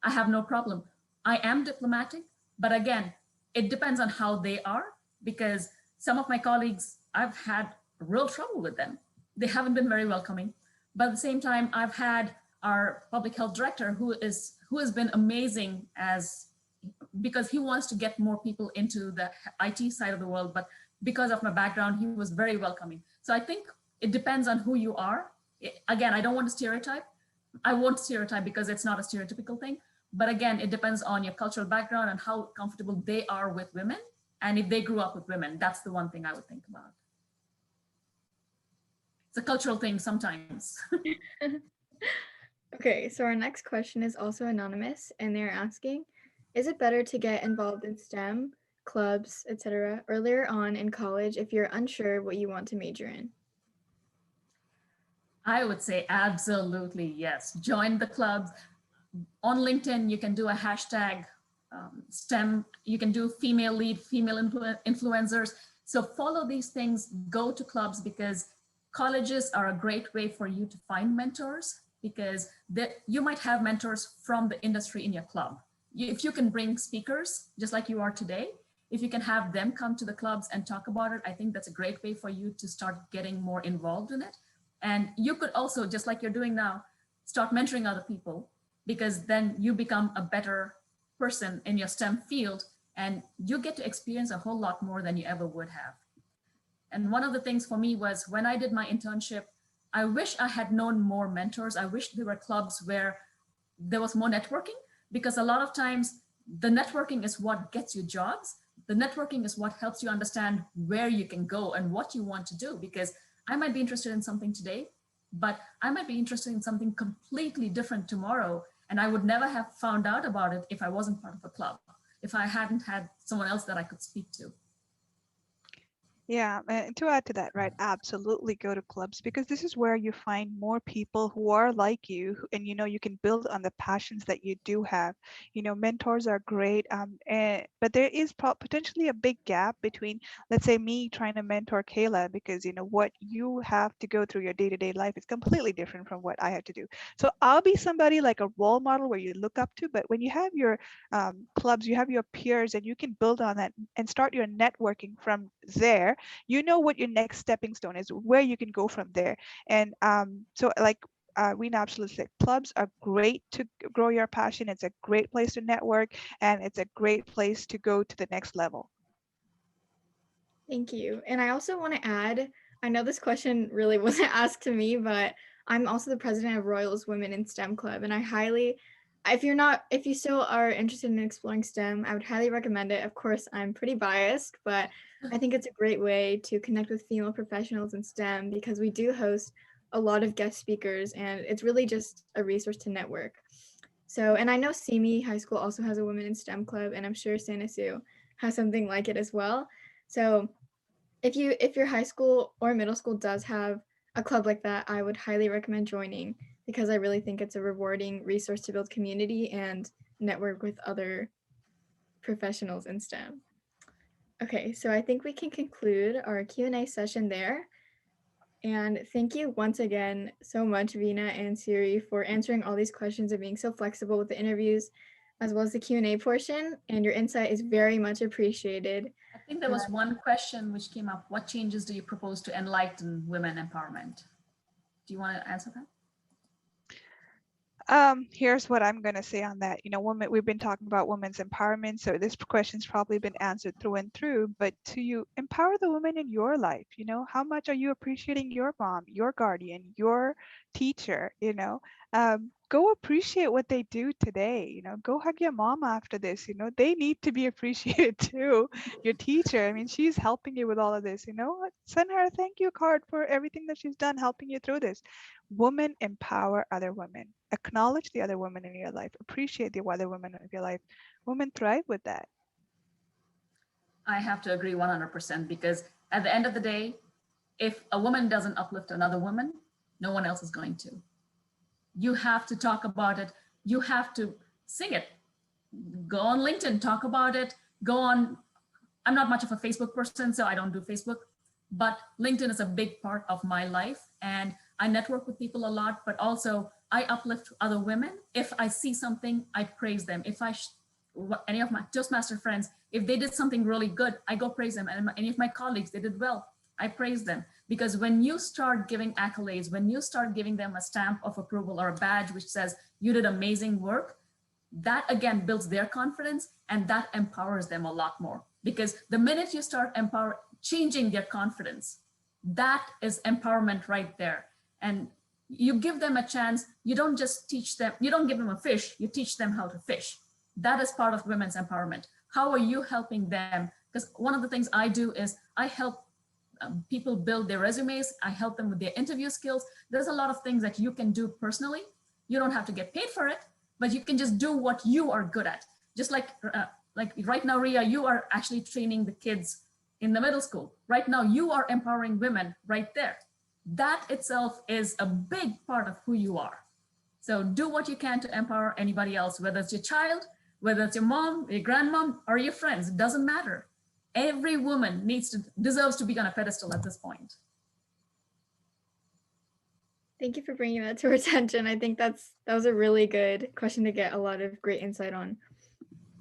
I have no problem. I am diplomatic, but again, it depends on how they are, because some of my colleagues, I've had real trouble with them. They haven't been very welcoming. But at the same time, I've had our public health director who has been amazing, because he wants to get more people into the IT side of the world. But because of my background, he was very welcoming. So I think it depends on who you are. Again, I don't want to stereotype. I won't stereotype because it's not a stereotypical thing. But again, it depends on your cultural background and how comfortable they are with women. And if they grew up with women, that's the one thing I would think about. It's a cultural thing sometimes. Okay, so our next question is also anonymous, and they're asking, is it better to get involved in STEM, clubs, etc., earlier on in college if you're unsure what you want to major in? I would say absolutely yes. Join the clubs. On LinkedIn, you can do a hashtag STEM. You can do female lead, female influencers. So follow these things, go to clubs, because colleges are a great way for you to find mentors, because you might have mentors from the industry in your club. If you can bring speakers, just like you are today, if you can have them come to the clubs and talk about it, I think that's a great way for you to start getting more involved in it. And you could also, just like you're doing now, start mentoring other people, because then you become a better person in your STEM field and you get to experience a whole lot more than you ever would have. And one of the things for me was when I did my internship, I wish I had known more mentors. I wish there were clubs where there was more networking, because a lot of times the networking is what gets you jobs. The networking is what helps you understand where you can go and what you want to do, because I might be interested in something today, but I might be interested in something completely different tomorrow. And I would never have found out about it if I wasn't part of a club, if I hadn't had someone else that I could speak to. Yeah, and to add to that, right, absolutely go to clubs, because this is where you find more people who are like you, and you can build on the passions that you do have. Mentors are great, but there is potentially a big gap between, let's say, me trying to mentor Kayla, because what you have to go through your day-to-day life is completely different from what I have to do. So I'll be somebody like a role model where you look up to, but when you have your clubs, you have your peers, and you can build on that and start your networking from there. What your next stepping stone is, where you can go from there. And so like Rena absolutely said, clubs are great to grow your passion. It's a great place to network, and it's a great place to go to the next level. Thank you. And I also want to add, I know this question really wasn't asked to me, but I'm also the president of Royals Women in STEM Club. And if you still are interested in exploring STEM, I would highly recommend it. Of course, I'm pretty biased, but I think it's a great way to connect with female professionals in STEM, because we do host a lot of guest speakers, and it's really just a resource to network. So, and I know Simi High School also has a Women in STEM Club, and I'm sure Santa Sue has something like it as well. So if your high school or middle school does have a club like that, I would highly recommend joining, because I really think it's a rewarding resource to build community and network with other professionals in STEM. Okay, so I think we can conclude our Q&A session there. And thank you once again so much, Vina and Siri, for answering all these questions and being so flexible with the interviews, as well as the Q&A portion. And your insight is very much appreciated. I think there was one question which came up. What changes do you propose to enlighten women empowerment? Do you want to answer that? Here's what I'm going to say on that. We've been talking about women's empowerment, so this question's probably been answered through and through, but to you empower the women in your life. How much are you appreciating your mom, your guardian, your teacher? Go appreciate what they do today. Go hug your mom after this. They need to be appreciated too. Your teacher, I mean, she's helping you with all of this. Send her a thank you card for everything that she's done helping you through this. Women empower other women. Acknowledge the other women in your life. Appreciate the other women in your life. Women thrive with that. I have to agree 100%, because at the end of the day, if a woman doesn't uplift another woman, no one else is going to. You have to talk about it. You have to sing it. Go on LinkedIn, talk about it. Go on. I'm not much of a Facebook person, so I don't do Facebook, but LinkedIn is a big part of my life, and I network with people a lot, but also I uplift other women. If I see something, I praise them. If any of my Toastmaster friends, if they did something really good, I go praise them. And any of my colleagues, they did well, I praise them. Because when you start giving accolades, when you start giving them a stamp of approval or a badge which says you did amazing work, that again builds their confidence, and that empowers them a lot more. Because the minute you start changing their confidence, that is empowerment right there. And you give them a chance. You don't just teach them, you don't give them a fish, you teach them how to fish. That is part of women's empowerment. How are you helping them? Because one of the things I do is I help people build their resumes. I help them with their interview skills. There's a lot of things that you can do personally. You don't have to get paid for it, but you can just do what you are good at. Just like right now, Ria, you are actually training the kids in the middle school. Right now, you are empowering women right there. that itself is a big part of who you are. So do what you can to empower anybody else, whether it's your child, whether it's your mom, your grandmom, or your friends, it doesn't matter. Every woman deserves to be on a pedestal at this point. Thank you for bringing that to our attention. I think that was a really good question to get a lot of great insight on.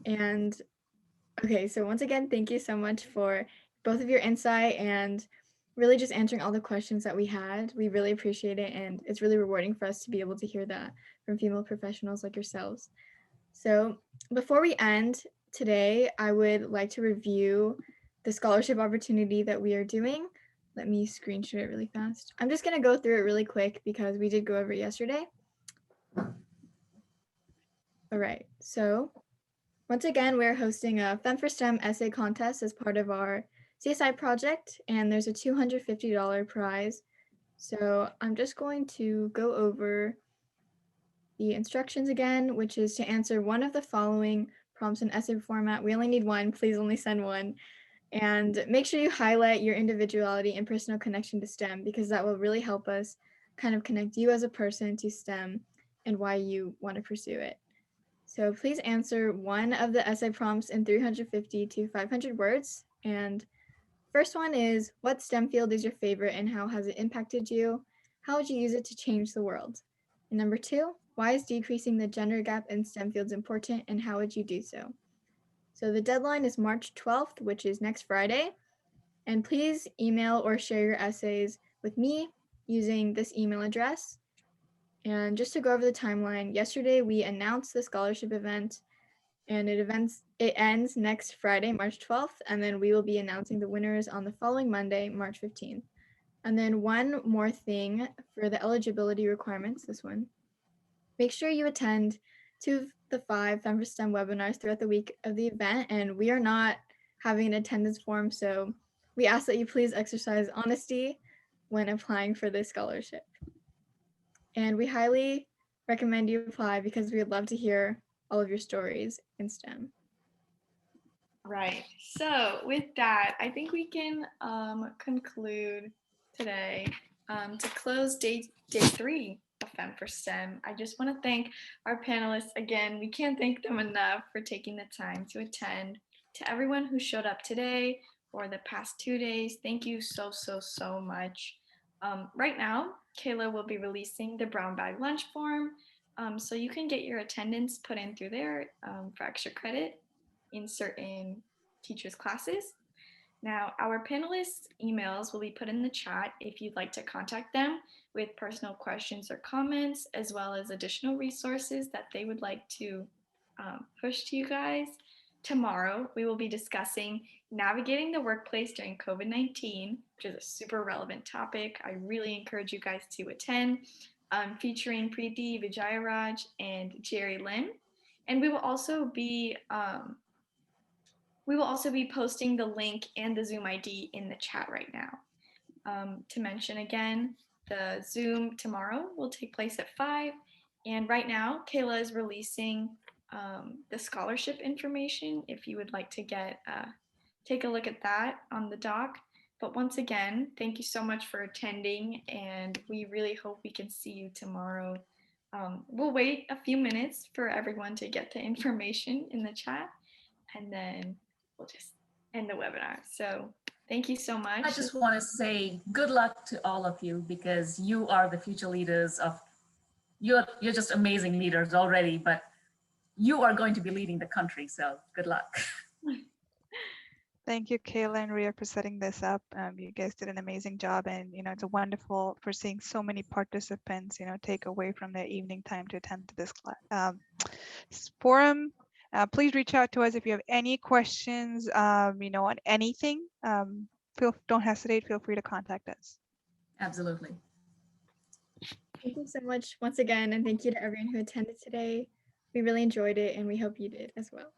And okay, so once again, thank you so much for both of your insight and really just answering all the questions that we had. We really appreciate it, and it's really rewarding for us to be able to hear that from female professionals like yourselves. So before we end today, I would like to review the scholarship opportunity that we are doing. Let me screenshot it really fast. I'm just going to go through it really quick because we did go over it yesterday. All right, so once again, we're hosting a Femme4STEM essay contest as part of our CSI project, and there's a $250 prize. So I'm just going to go over the instructions again, which is to answer one of the following prompts in essay format. We only need one, please only send one. And make sure you highlight your individuality and personal connection to STEM, because that will really help us kind of connect you as a person to STEM and why you want to pursue it. So please answer one of the essay prompts in 350 to 500 words. And first one is, what STEM field is your favorite and how has it impacted you? How would you use it to change the world? And number two, why is decreasing the gender gap in STEM fields important and how would you do so? So the deadline is March 12th, which is next Friday. And please email or share your essays with me using this email address. And just to go over the timeline, yesterday we announced the scholarship event, and it ends next Friday, March 12th, and then we will be announcing the winners on the following Monday, March 15th. And then one more thing for the eligibility requirements, this one. Make sure you attend 2 of the 5 Femme4STEM webinars throughout the week of the event, and we are not having an attendance form, so we ask that you please exercise honesty when applying for this scholarship. And we highly recommend you apply because we would love to hear all of your stories in STEM. Right. So with that, I think we can conclude today. To close day 3 of Femme4STEM, I just want to thank our panelists again. We can't thank them enough for taking the time to attend. To everyone who showed up today or the past 2 days, thank you so much. Right now, Kayla will be releasing the brown bag lunch form, so you can get your attendance put in through there for extra credit in certain teachers' classes. Now, our panelists' emails will be put in the chat if you'd like to contact them with personal questions or comments, as well as additional resources that they would like to push to you guys. Tomorrow, we will be discussing navigating the workplace during COVID-19, which is a super relevant topic. I really encourage you guys to attend, featuring Preeti Vijayaraj and Jerry Lim. And we will also be posting the link and the Zoom ID in the chat right now. To mention again, the Zoom tomorrow will take place at 5. And right now, Kayla is releasing the scholarship information if you would like to take a look at that on the doc. But once again, thank you so much for attending, and we really hope we can see you tomorrow. We'll wait a few minutes for everyone to get the information in the chat, and then we'll just end the webinar. So thank you so much. I just want to say good luck to all of you, because you are the future leaders of, you're just amazing leaders already, but you are going to be leading the country. So good luck. Thank you, Kayla and Ria, for setting this up. You guys did an amazing job, and it's a wonderful for seeing so many participants, take away from their evening time to attend to this forum. Please reach out to us if you have any questions, on anything. Don't hesitate. Feel free to contact us. Absolutely. Thank you so much once again, and thank you to everyone who attended today. We really enjoyed it, and we hope you did as well.